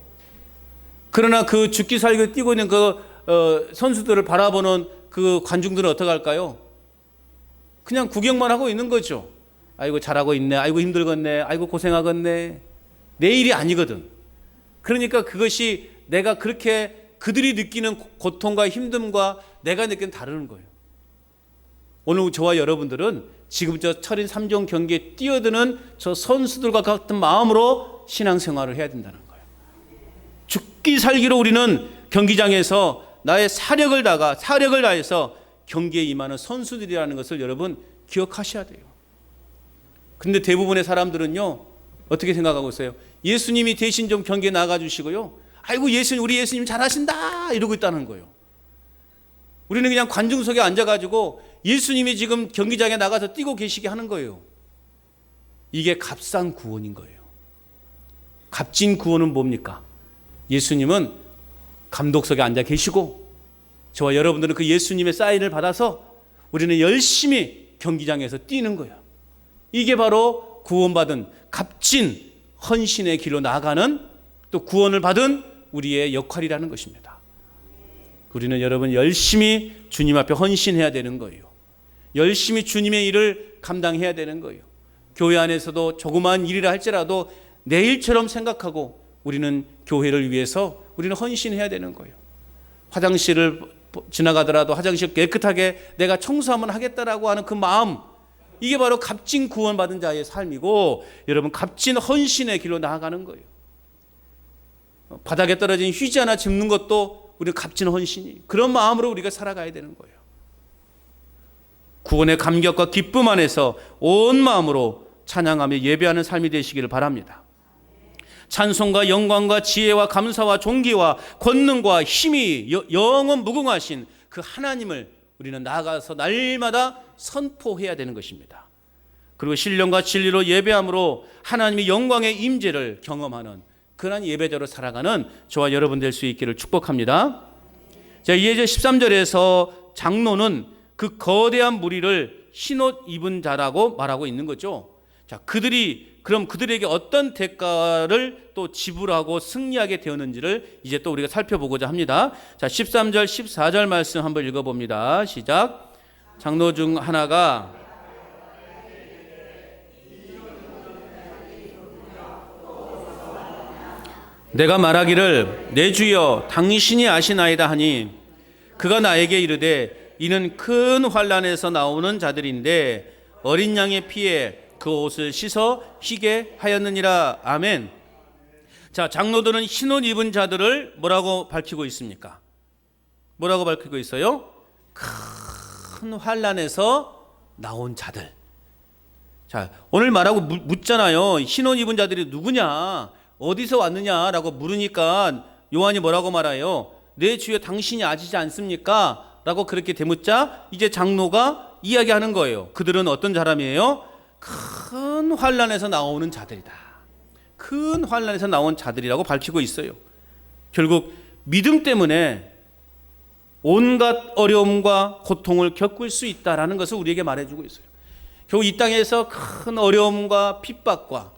그러나 그 죽기 살기로 뛰고 있는 그 선수들을 바라보는 그 관중들은 어떻게 할까요? 그냥 구경만 하고 있는 거죠. 아이고 잘하고 있네, 아이고 힘들겠네, 아이고 고생하겠네. 내 일이 아니거든. 그러니까 그것이 내가 그렇게 그들이 느끼는 고통과 힘듦과 내가 느끼는 다르는 거예요. 오늘 저와 여러분들은 지금 저 철인 3종 경기에 뛰어드는 저 선수들과 같은 마음으로 신앙생활을 해야 된다는 거예요. 죽기 살기로 우리는 경기장에서 나의 사력을 다해서 경기에 임하는 선수들이라는 것을 여러분 기억하셔야 돼요. 그런데 대부분의 사람들은요, 어떻게 생각하고 있어요? 예수님이 대신 좀 경기에 나가 주시고요, 아이고 우리 예수님 잘하신다 이러고 있다는 거예요. 우리는 그냥 관중석에 앉아가지고 예수님이 지금 경기장에 나가서 뛰고 계시게 하는 거예요. 이게 값싼 구원인 거예요. 값진 구원은 뭡니까? 예수님은 감독석에 앉아 계시고 저와 여러분들은 그 예수님의 사인을 받아서 우리는 열심히 경기장에서 뛰는 거예요. 이게 바로 구원받은 값진 헌신의 길로 나아가는, 또 구원을 받은 우리의 역할이라는 것입니다. 우리는 여러분 열심히 주님 앞에 헌신해야 되는 거예요. 열심히 주님의 일을 감당해야 되는 거예요. 교회 안에서도 조그마한 일이라 할지라도 내 일처럼 생각하고 우리는 교회를 위해서 우리는 헌신해야 되는 거예요. 화장실을 지나가더라도 화장실 깨끗하게 내가 청소 한번 하겠다라고 하는 그 마음, 이게 바로 값진 구원받은 자의 삶이고, 여러분 값진 헌신의 길로 나아가는 거예요. 바닥에 떨어진 휴지 하나 짚는 것도 우리 값진 헌신이, 그런 마음으로 우리가 살아가야 되는 거예요. 구원의 감격과 기쁨 안에서 온 마음으로 찬양하며 예배하는 삶이 되시기를 바랍니다. 찬송과 영광과 지혜와 감사와 존귀와 권능과 힘이 영원 무궁하신 그 하나님을 우리는 나아가서 날마다 선포해야 되는 것입니다. 그리고 신령과 진리로 예배함으로 하나님의 영광의 임재를 경험하는 그런 예배자로 살아가는 저와 여러분 될 수 있기를 축복합니다. 자, 이제 13절에서 장로는 그 거대한 무리를 흰옷 입은 자라고 말하고 있는 거죠. 자, 그럼 그들에게 어떤 대가를 또 지불하고 승리하게 되었는지를 이제 또 우리가 살펴보고자 합니다. 자, 13절, 14절 말씀 한번 읽어봅니다. 시작. 장로 중 하나가 내가 말하기를 내 주여 당신이 아시나이다 하니 그가 나에게 이르되 이는 큰 환난에서 나오는 자들인데 어린 양의 피에 그 옷을 씻어 희게 하였느니라. 아멘. 자, 장로들은 흰옷 입은 자들을 뭐라고 밝히고 있습니까? 뭐라고 밝히고 있어요? 큰 환난에서 나온 자들. 자, 오늘 말하고 묻잖아요. 흰옷 입은 자들이 누구냐? 어디서 왔느냐라고 물으니까 요한이 뭐라고 말해요? 내 주여 당신이 아시지 않습니까? 라고 그렇게 대묻자 이제 장로가 이야기하는 거예요. 그들은 어떤 사람이에요? 큰 환난에서 나오는 자들이다. 큰 환난에서 나온 자들이라고 밝히고 있어요. 결국 믿음 때문에 온갖 어려움과 고통을 겪을 수 있다라는 것을 우리에게 말해주고 있어요. 결국 이 땅에서 큰 어려움과 핍박과,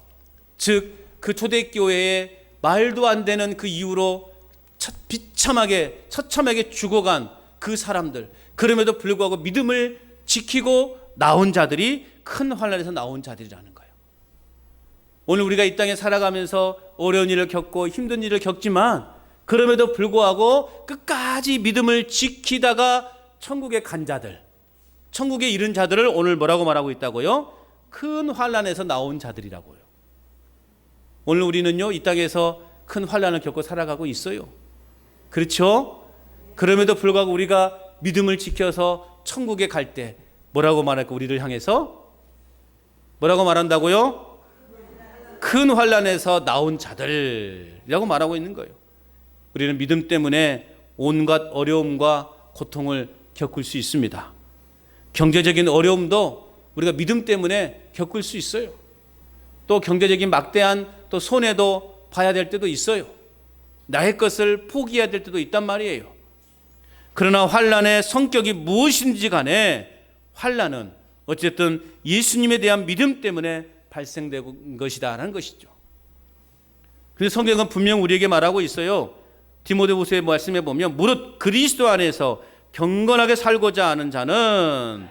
즉 그 초대교회에 말도 안 되는 그 이유로 처참하게 죽어간 그 사람들, 그럼에도 불구하고 믿음을 지키고 나온 자들이 큰 환난에서 나온 자들이라는 거예요. 오늘 우리가 이 땅에 살아가면서 어려운 일을 겪고 힘든 일을 겪지만 그럼에도 불구하고 끝까지 믿음을 지키다가 천국에 간 자들, 천국에 이른 자들을 오늘 뭐라고 말하고 있다고요? 큰 환난에서 나온 자들이라고요. 오늘 우리는요, 이 땅에서 큰 환난을 겪고 살아가고 있어요. 그렇죠? 그럼에도 불구하고 우리가 믿음을 지켜서 천국에 갈 때 뭐라고 말할까? 우리를 향해서 뭐라고 말한다고요? 큰 환난에서 나온 자들이라고 말하고 있는 거예요. 우리는 믿음 때문에 온갖 어려움과 고통을 겪을 수 있습니다. 경제적인 어려움도 우리가 믿음 때문에 겪을 수 있어요. 또 경제적인 막대한 또 손해도 봐야 될 때도 있어요. 나의 것을 포기해야 될 때도 있단 말이에요. 그러나 환난의 성격이 무엇인지 간에 환난은 어쨌든 예수님에 대한 믿음 때문에 발생된 것이다라는 것이죠. 그래서 성경은 분명 우리에게 말하고 있어요. 디모데후서의 말씀에 보면 무릇 그리스도 안에서 경건하게 살고자 하는 자는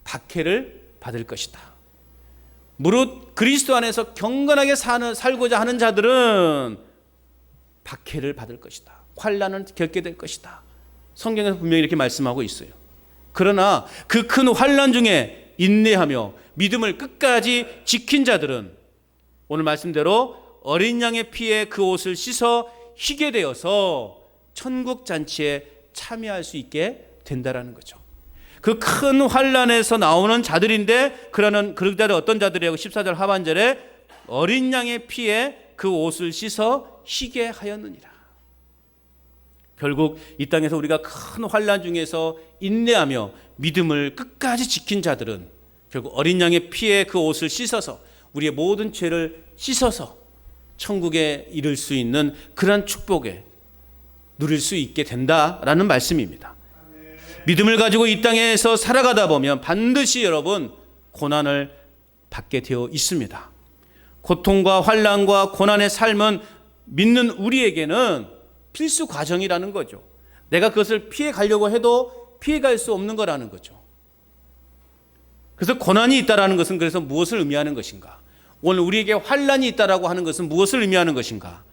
박해를 받을 것이다. 무릇 그리스도 안에서 경건하게 살고자 하는 자들은 박해를 받을 것이다. 환난을 겪게 될 것이다. 성경에서 분명히 이렇게 말씀하고 있어요. 그러나 그 큰 환난 중에 인내하며 믿음을 끝까지 지킨 자들은 오늘 말씀대로 어린 양의 피에 그 옷을 씻어 희게 되어서 천국 잔치에 참여할 수 있게 된다라는 거죠. 그 큰 환난에서 나오는 자들인데 그러는 그들은 어떤 자들이라고 14절 하반절에 어린 양의 피에 그 옷을 씻어 희게 하였느니라. 결국 이 땅에서 우리가 큰 환난 중에서 인내하며 믿음을 끝까지 지킨 자들은 결국 어린 양의 피에 그 옷을 씻어서 우리의 모든 죄를 씻어서 천국에 이를 수 있는 그러한 축복에 누릴 수 있게 된다라는 말씀입니다. 믿음을 가지고 이 땅에서 살아가다 보면 반드시 여러분 고난을 받게 되어 있습니다. 고통과 환난과 고난의 삶은 믿는 우리에게는 필수 과정이라는 거죠. 내가 그것을 피해 가려고 해도 피해 갈 수 없는 거라는 거죠. 그래서 고난이 있다라는 것은 그래서 무엇을 의미하는 것인가? 오늘 우리에게 환난이 있다라고 하는 것은 무엇을 의미하는 것인가?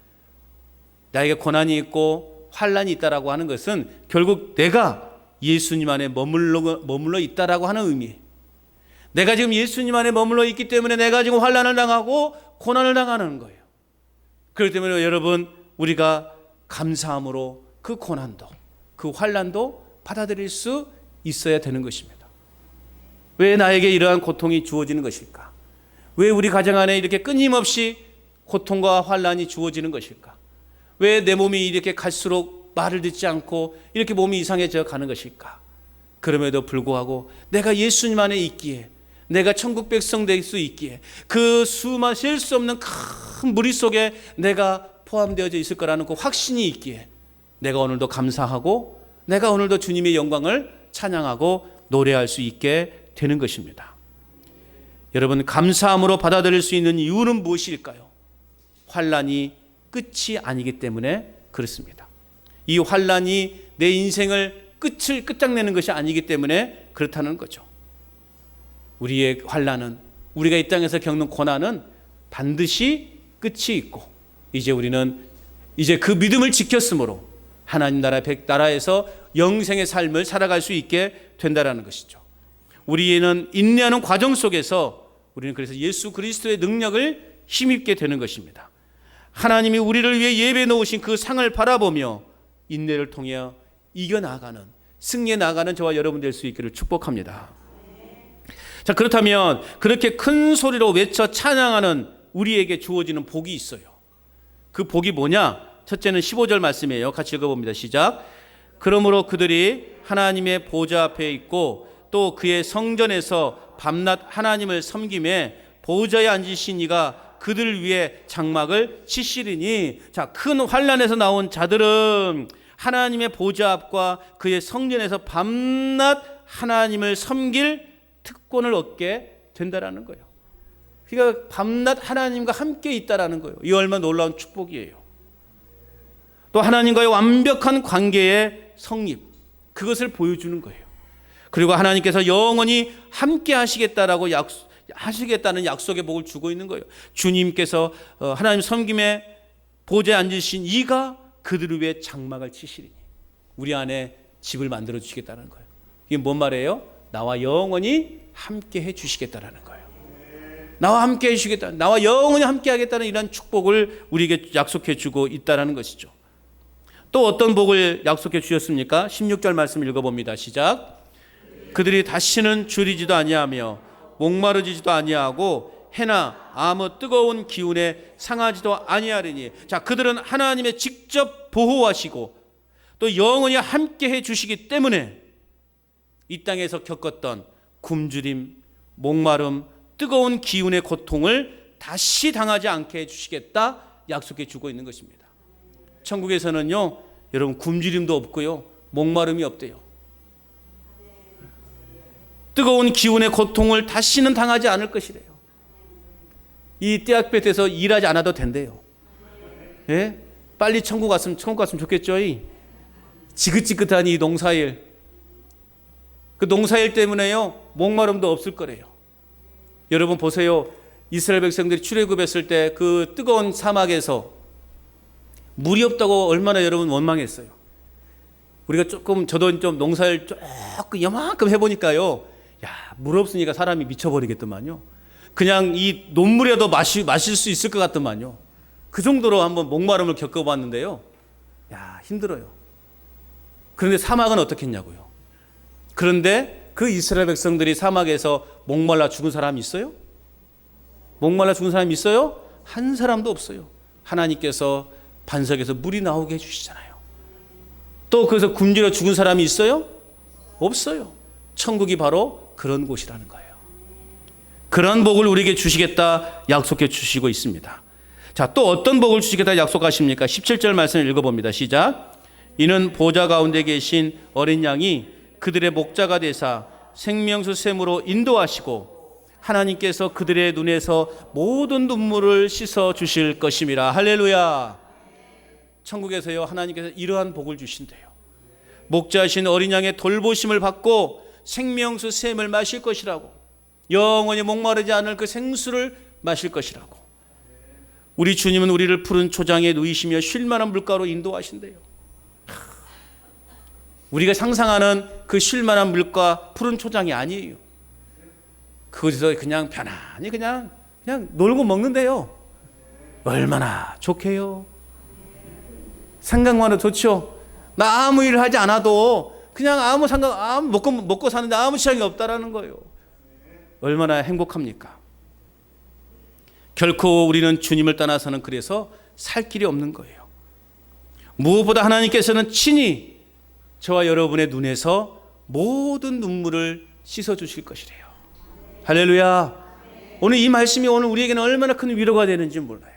나에게 고난이 있고 환난이 있다라고 하는 것은 결국 내가 예수님 안에 머물러 있다라고 하는 의미. 내가 지금 예수님 안에 머물러 있기 때문에 내가 지금 환난을 당하고 고난을 당하는 거예요. 그렇기 때문에 여러분 우리가 감사함으로 그 고난도 그 환난도 받아들일 수 있어야 되는 것입니다. 왜 나에게 이러한 고통이 주어지는 것일까? 왜 우리 가정 안에 이렇게 끊임없이 고통과 환난이 주어지는 것일까? 왜 내 몸이 이렇게 갈수록 말을 듣지 않고 이렇게 몸이 이상해져 가는 것일까? 그럼에도 불구하고 내가 예수님 안에 있기에, 내가 천국 백성 될 수 있기에, 그 수만 셀 수 없는 큰 무리 속에 내가 포함되어져 있을 거라는 그 확신이 있기에 내가 오늘도 감사하고 내가 오늘도 주님의 영광을 찬양하고 노래할 수 있게 되는 것입니다. 여러분 감사함으로 받아들일 수 있는 이유는 무엇일까요? 환난이 끝이 아니기 때문에 그렇습니다. 이 환난이 내 인생을 끝장내는 것이 아니기 때문에 그렇다는 거죠. 우리의 환난은, 우리가 이 땅에서 겪는 고난은 반드시 끝이 있고 이제 우리는 이제 그 믿음을 지켰으므로 하나님 나라에서 영생의 삶을 살아갈 수 있게 된다는 것이죠. 우리는 인내하는 과정 속에서 우리는 그래서 예수 그리스도의 능력을 힘입게 되는 것입니다. 하나님이 우리를 위해 예배해 놓으신 그 상을 바라보며 인내를 통해 이겨나가는, 승리해 나가는 저와 여러분 될 수 있기를 축복합니다. 자, 그렇다면 그렇게 큰 소리로 외쳐 찬양하는 우리에게 주어지는 복이 있어요. 그 복이 뭐냐? 첫째는 15절 말씀이에요. 같이 읽어봅니다. 시작. 그러므로 그들이 하나님의 보좌 앞에 있고 또 그의 성전에서 밤낮 하나님을 섬김에 보좌에 앉으신 이가 그들을 위해 장막을 치시리니. 자, 큰 환난에서 나온 자들은 하나님의 보좌 앞과 그의 성전에서 밤낮 하나님을 섬길 특권을 얻게 된다라는 거예요. 그러니까 밤낮 하나님과 함께 있다라는 거예요. 이 얼마나 놀라운 축복이에요. 또 하나님과의 완벽한 관계의 성립, 그것을 보여주는 거예요. 그리고 하나님께서 영원히 함께 하시겠다라고 하시겠다는 약속의 복을 주고 있는 거예요. 주님께서 하나님 섬김에 보좌에 앉으신 이가 그들을 위해 장막을 치시리니 우리 안에 집을 만들어 주시겠다는 거예요. 이게 뭔 말이에요? 나와 영원히 함께 해 주시겠다라는 거예요. 나와 함께 해 주시겠다, 나와 영원히 함께 하겠다는 이런 축복을 우리에게 약속해 주고 있다는 것이죠. 또 어떤 복을 약속해 주셨습니까? 16절 말씀 읽어봅니다. 시작. 그들이 다시는 줄이지도 아니하며 목마르지도 아니하고 해나 아무 뜨거운 기운에 상하지도 아니하리니. 자, 그들은 하나님의 직접 보호하시고 또 영원히 함께 해 주시기 때문에 이 땅에서 겪었던 굶주림, 목마름, 뜨거운 기운의 고통을 다시 당하지 않게 해 주시겠다 약속해 주고 있는 것입니다. 천국에서는요, 여러분 굶주림도 없고요, 목마름이 없대요. 뜨거운 기운의 고통을 다시는 당하지 않을 것이래요. 이 떼약볕에서 일하지 않아도 된대요. 예? 빨리 천국 갔으면 좋겠죠. 지긋지긋한 이 농사일, 그 농사일 때문에요 목마름도 없을 거래요. 여러분 보세요. 이스라엘 백성들이 출애굽했을 때 그 뜨거운 사막에서 물이 없다고 얼마나 여러분 원망했어요. 우리가 저도 좀 농사를 조금 이만큼 해보니까요. 야, 물 없으니까 사람이 미쳐버리겠더만요. 그냥 이 논물이라도 마실 수 있을 것 같더만요. 그 정도로 한번 목마름을 겪어봤는데요. 야, 힘들어요. 그런데 사막은 어떻겠냐고요. 그런데 그 이스라엘 백성들이 사막에서 목말라 죽은 사람이 있어요? 목말라 죽은 사람이 있어요? 한 사람도 없어요. 하나님께서 반석에서 물이 나오게 해주시잖아요. 또 그래서 굶주려 죽은 사람이 있어요? 없어요. 천국이 바로 그런 곳이라는 거예요. 그런 복을 우리에게 주시겠다 약속해 주시고 있습니다. 자, 또 어떤 복을 주시겠다 약속하십니까? 17절 말씀을 읽어봅니다. 시작. 이는 보좌 가운데 계신 어린 양이 그들의 목자가 되사 생명수 샘으로 인도하시고 하나님께서 그들의 눈에서 모든 눈물을 씻어 주실 것임이라. 할렐루야. 천국에서요, 하나님께서 이러한 복을 주신대요. 목자이신 어린 양의 돌보심을 받고 생명수 샘을 마실 것이라고. 영원히 목마르지 않을 그 생수를 마실 것이라고. 우리 주님은 우리를 푸른 초장에 누이시며 쉴만한 물가로 인도하신대요. 우리가 상상하는 그 쉴만한 물가, 푸른 초장이 아니에요. 그곳에서 그냥 편안히 그냥 놀고 먹는데요. 얼마나 좋게요. 생각만 해도 좋죠. 나 아무 일을 하지 않아도 그냥 아무 먹고 사는데 아무 지장이 없다라는 거예요. 얼마나 행복합니까? 결코 우리는 주님을 떠나서는 그래서 살 길이 없는 거예요. 무엇보다 하나님께서는 친히 저와 여러분의 눈에서 모든 눈물을 씻어주실 것이래요. 할렐루야. 오늘 이 말씀이 오늘 우리에게는 얼마나 큰 위로가 되는지 몰라요.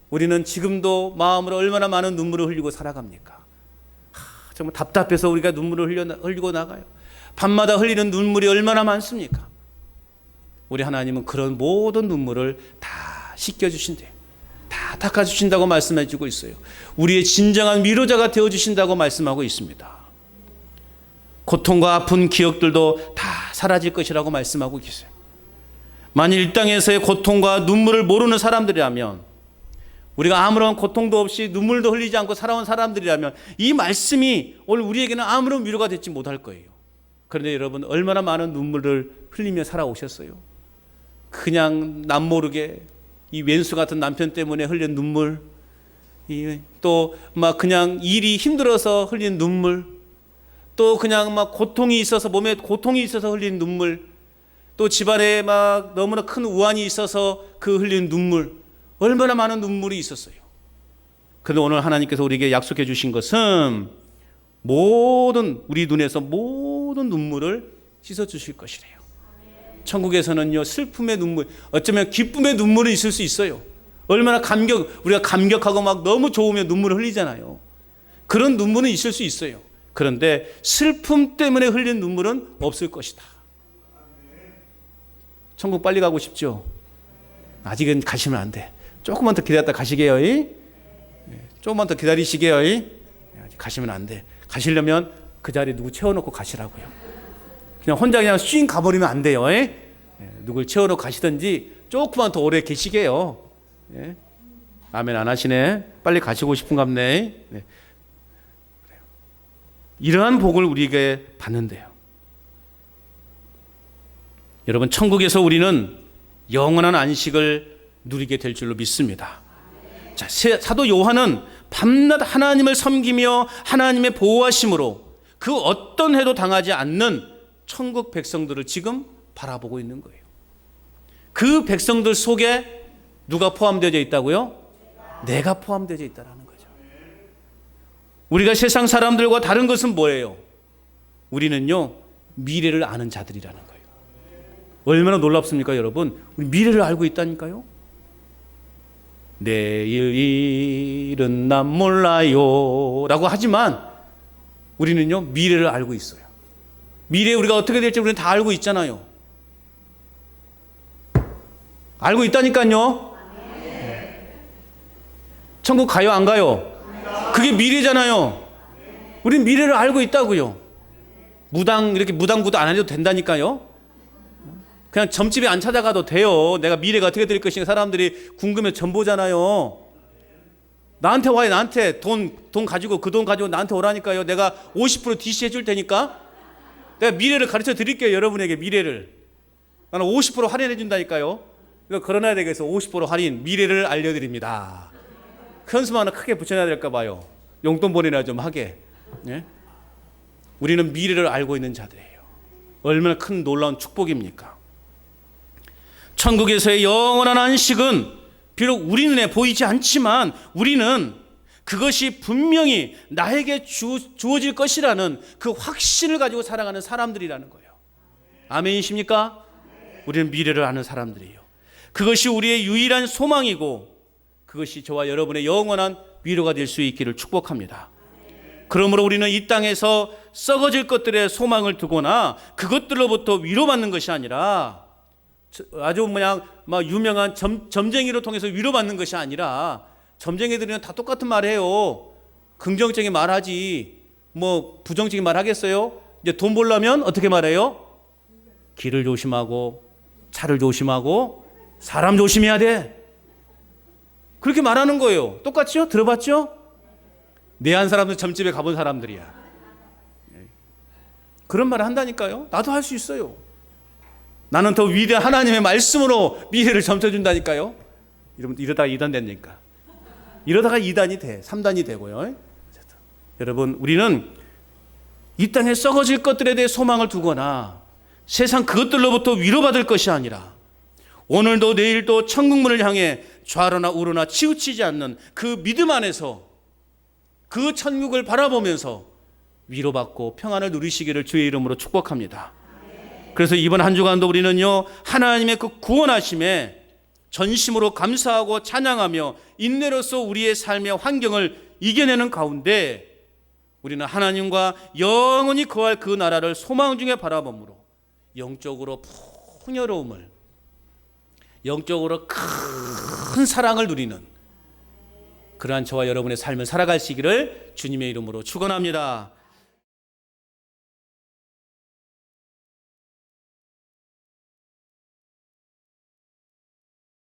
우리는 지금도 마음으로 얼마나 많은 눈물을 흘리고 살아갑니까? 정말 답답해서 우리가 눈물을 흘리고 나가요. 밤마다 흘리는 눈물이 얼마나 많습니까? 우리 하나님은 그런 모든 눈물을 다 씻겨주신대요. 다 닦아주신다고 말씀해주고 있어요. 우리의 진정한 위로자가 되어주신다고 말씀하고 있습니다. 고통과 아픈 기억들도 다 사라질 것이라고 말씀하고 계세요. 만일 이 땅에서의 고통과 눈물을 모르는 사람들이라면, 우리가 아무런 고통도 없이 눈물도 흘리지 않고 살아온 사람들이라면 이 말씀이 오늘 우리에게는 아무런 위로가 되지 못할 거예요. 그런데 여러분, 얼마나 많은 눈물을 흘리며 살아오셨어요. 그냥 남모르게 이 왼수 같은 남편 때문에 흘린 눈물, 또 막 그냥 일이 힘들어서 흘린 눈물, 또 그냥 막 고통이 있어서, 몸에 고통이 있어서 흘린 눈물, 또 집안에 막 너무나 큰 우환이 있어서 그 흘린 눈물, 얼마나 많은 눈물이 있었어요. 그런데 오늘 하나님께서 우리에게 약속해 주신 것은 모든, 우리 눈에서 모든 눈물을 씻어 주실 것이래요. 천국에서는요, 슬픔의 눈물, 어쩌면 기쁨의 눈물이 있을 수 있어요. 얼마나 우리가 감격하고 막 너무 좋으면 눈물을 흘리잖아요. 그런 눈물은 있을 수 있어요. 그런데 슬픔 때문에 흘린 눈물은 없을 것이다. 천국 빨리 가고 싶죠? 아직은 가시면 안 돼. 조금만 더 기다렸다 가시게요. 조금만 더 기다리시게요. 아직 가시면 안 돼. 가시려면 그 자리에 누구 채워놓고 가시라고요. 그냥 혼자 그냥 쉰 가버리면 안 돼요. 누굴 채워놓고 가시든지 조금만 더 오래 계시게요. 아멘 안 하시네. 빨리 가시고 싶은갑네. 이러한 복을 우리에게 받는데요. 여러분, 천국에서 우리는 영원한 안식을 누리게 될 줄로 믿습니다. 자, 사도 요한은 밤낮 하나님을 섬기며 하나님의 보호하심으로 그 어떤 해도 당하지 않는 천국 백성들을 지금 바라보고 있는 거예요. 그 백성들 속에 누가 포함되어 있다고요? 내가 포함되어 있다는 거죠. 우리가 세상 사람들과 다른 것은 뭐예요? 우리는요, 미래를 아는 자들이라는 거예요. 얼마나 놀랍습니까, 여러분? 우리 미래를 알고 있다니까요. 내일 일은 난 몰라요 라고 하지만 우리는요, 미래를 알고 있어요. 미래에 우리가 어떻게 될지 우리는 다 알고 있잖아요. 알고 있다니까요. 천국 가요, 안 가요? 그게 미래잖아요. 우린 미래를 알고 있다고요. 이렇게 무당구도 안 해도 된다니까요. 그냥 점집에 안 찾아가도 돼요. 내가 미래가 어떻게 될 것인가 사람들이 궁금해 전보잖아요. 나한테 와요. 나한테 돈 가지고 그 돈 가지고 나한테 오라니까요. 내가 50% DC 해줄 테니까. 내가 미래를 가르쳐 드릴게요. 여러분에게 미래를. 나는 50% 할인해 준다니까요. 이거 걸어놔야 되겠어. 50% 할인 미래를 알려드립니다. 현수막 하나 크게 붙여놔야 될까 봐요. 용돈 보내나 좀 하게. 예? 우리는 미래를 알고 있는 자들이에요. 얼마나 큰 놀라운 축복입니까? 천국에서의 영원한 안식은 비록 우리 눈에 보이지 않지만 우리는 그것이 분명히 나에게 주어질 것이라는 그 확신을 가지고 살아가는 사람들이라는 거예요. 아멘이십니까? 우리는 미래를 아는 사람들이에요. 그것이 우리의 유일한 소망이고 그것이 저와 여러분의 영원한 위로가 될 수 있기를 축복합니다. 그러므로 우리는 이 땅에서 썩어질 것들에 소망을 두거나 그것들로부터 위로받는 것이 아니라 아주 막 유명한 점쟁이를 통해서 위로받는 것이 아니라 점쟁이들은 다 똑같은 말 해요. 긍정적인 말 하지 뭐 부정적인 말 하겠어요? 이제 돈 벌려면 어떻게 말해요? 길을 조심하고 차를 조심하고 사람 조심해야 돼. 그렇게 말하는 거예요. 똑같죠? 들어봤죠? 내한 사람들 점집에 가본 사람들이야. 그런 말을 한다니까요. 나도 할 수 있어요. 나는 더 위대한 하나님의 말씀으로 미래를 점쳐준다니까요. 이러다가 2단 된다니까. 이러다가 2단이 돼. 3단이 되고요. 여러분, 우리는 이 땅에 썩어질 것들에 대해 소망을 두거나 세상 그것들로부터 위로받을 것이 아니라 오늘도 내일도 천국문을 향해 좌로나 우로나 치우치지 않는 그 믿음 안에서 그 천국을 바라보면서 위로받고 평안을 누리시기를 주의 이름으로 축복합니다. 그래서 이번 한 주간도 우리는요, 하나님의 그 구원하심에 전심으로 감사하고 찬양하며 인내로서 우리의 삶의 환경을 이겨내는 가운데 우리는 하나님과 영원히 거할 그 나라를 소망 중에 바라봄으로 영적으로 풍요로움을, 영적으로 큰 사랑을 누리는 그러한 저와 여러분의 삶을 살아가시기를 주님의 이름으로 축원합니다.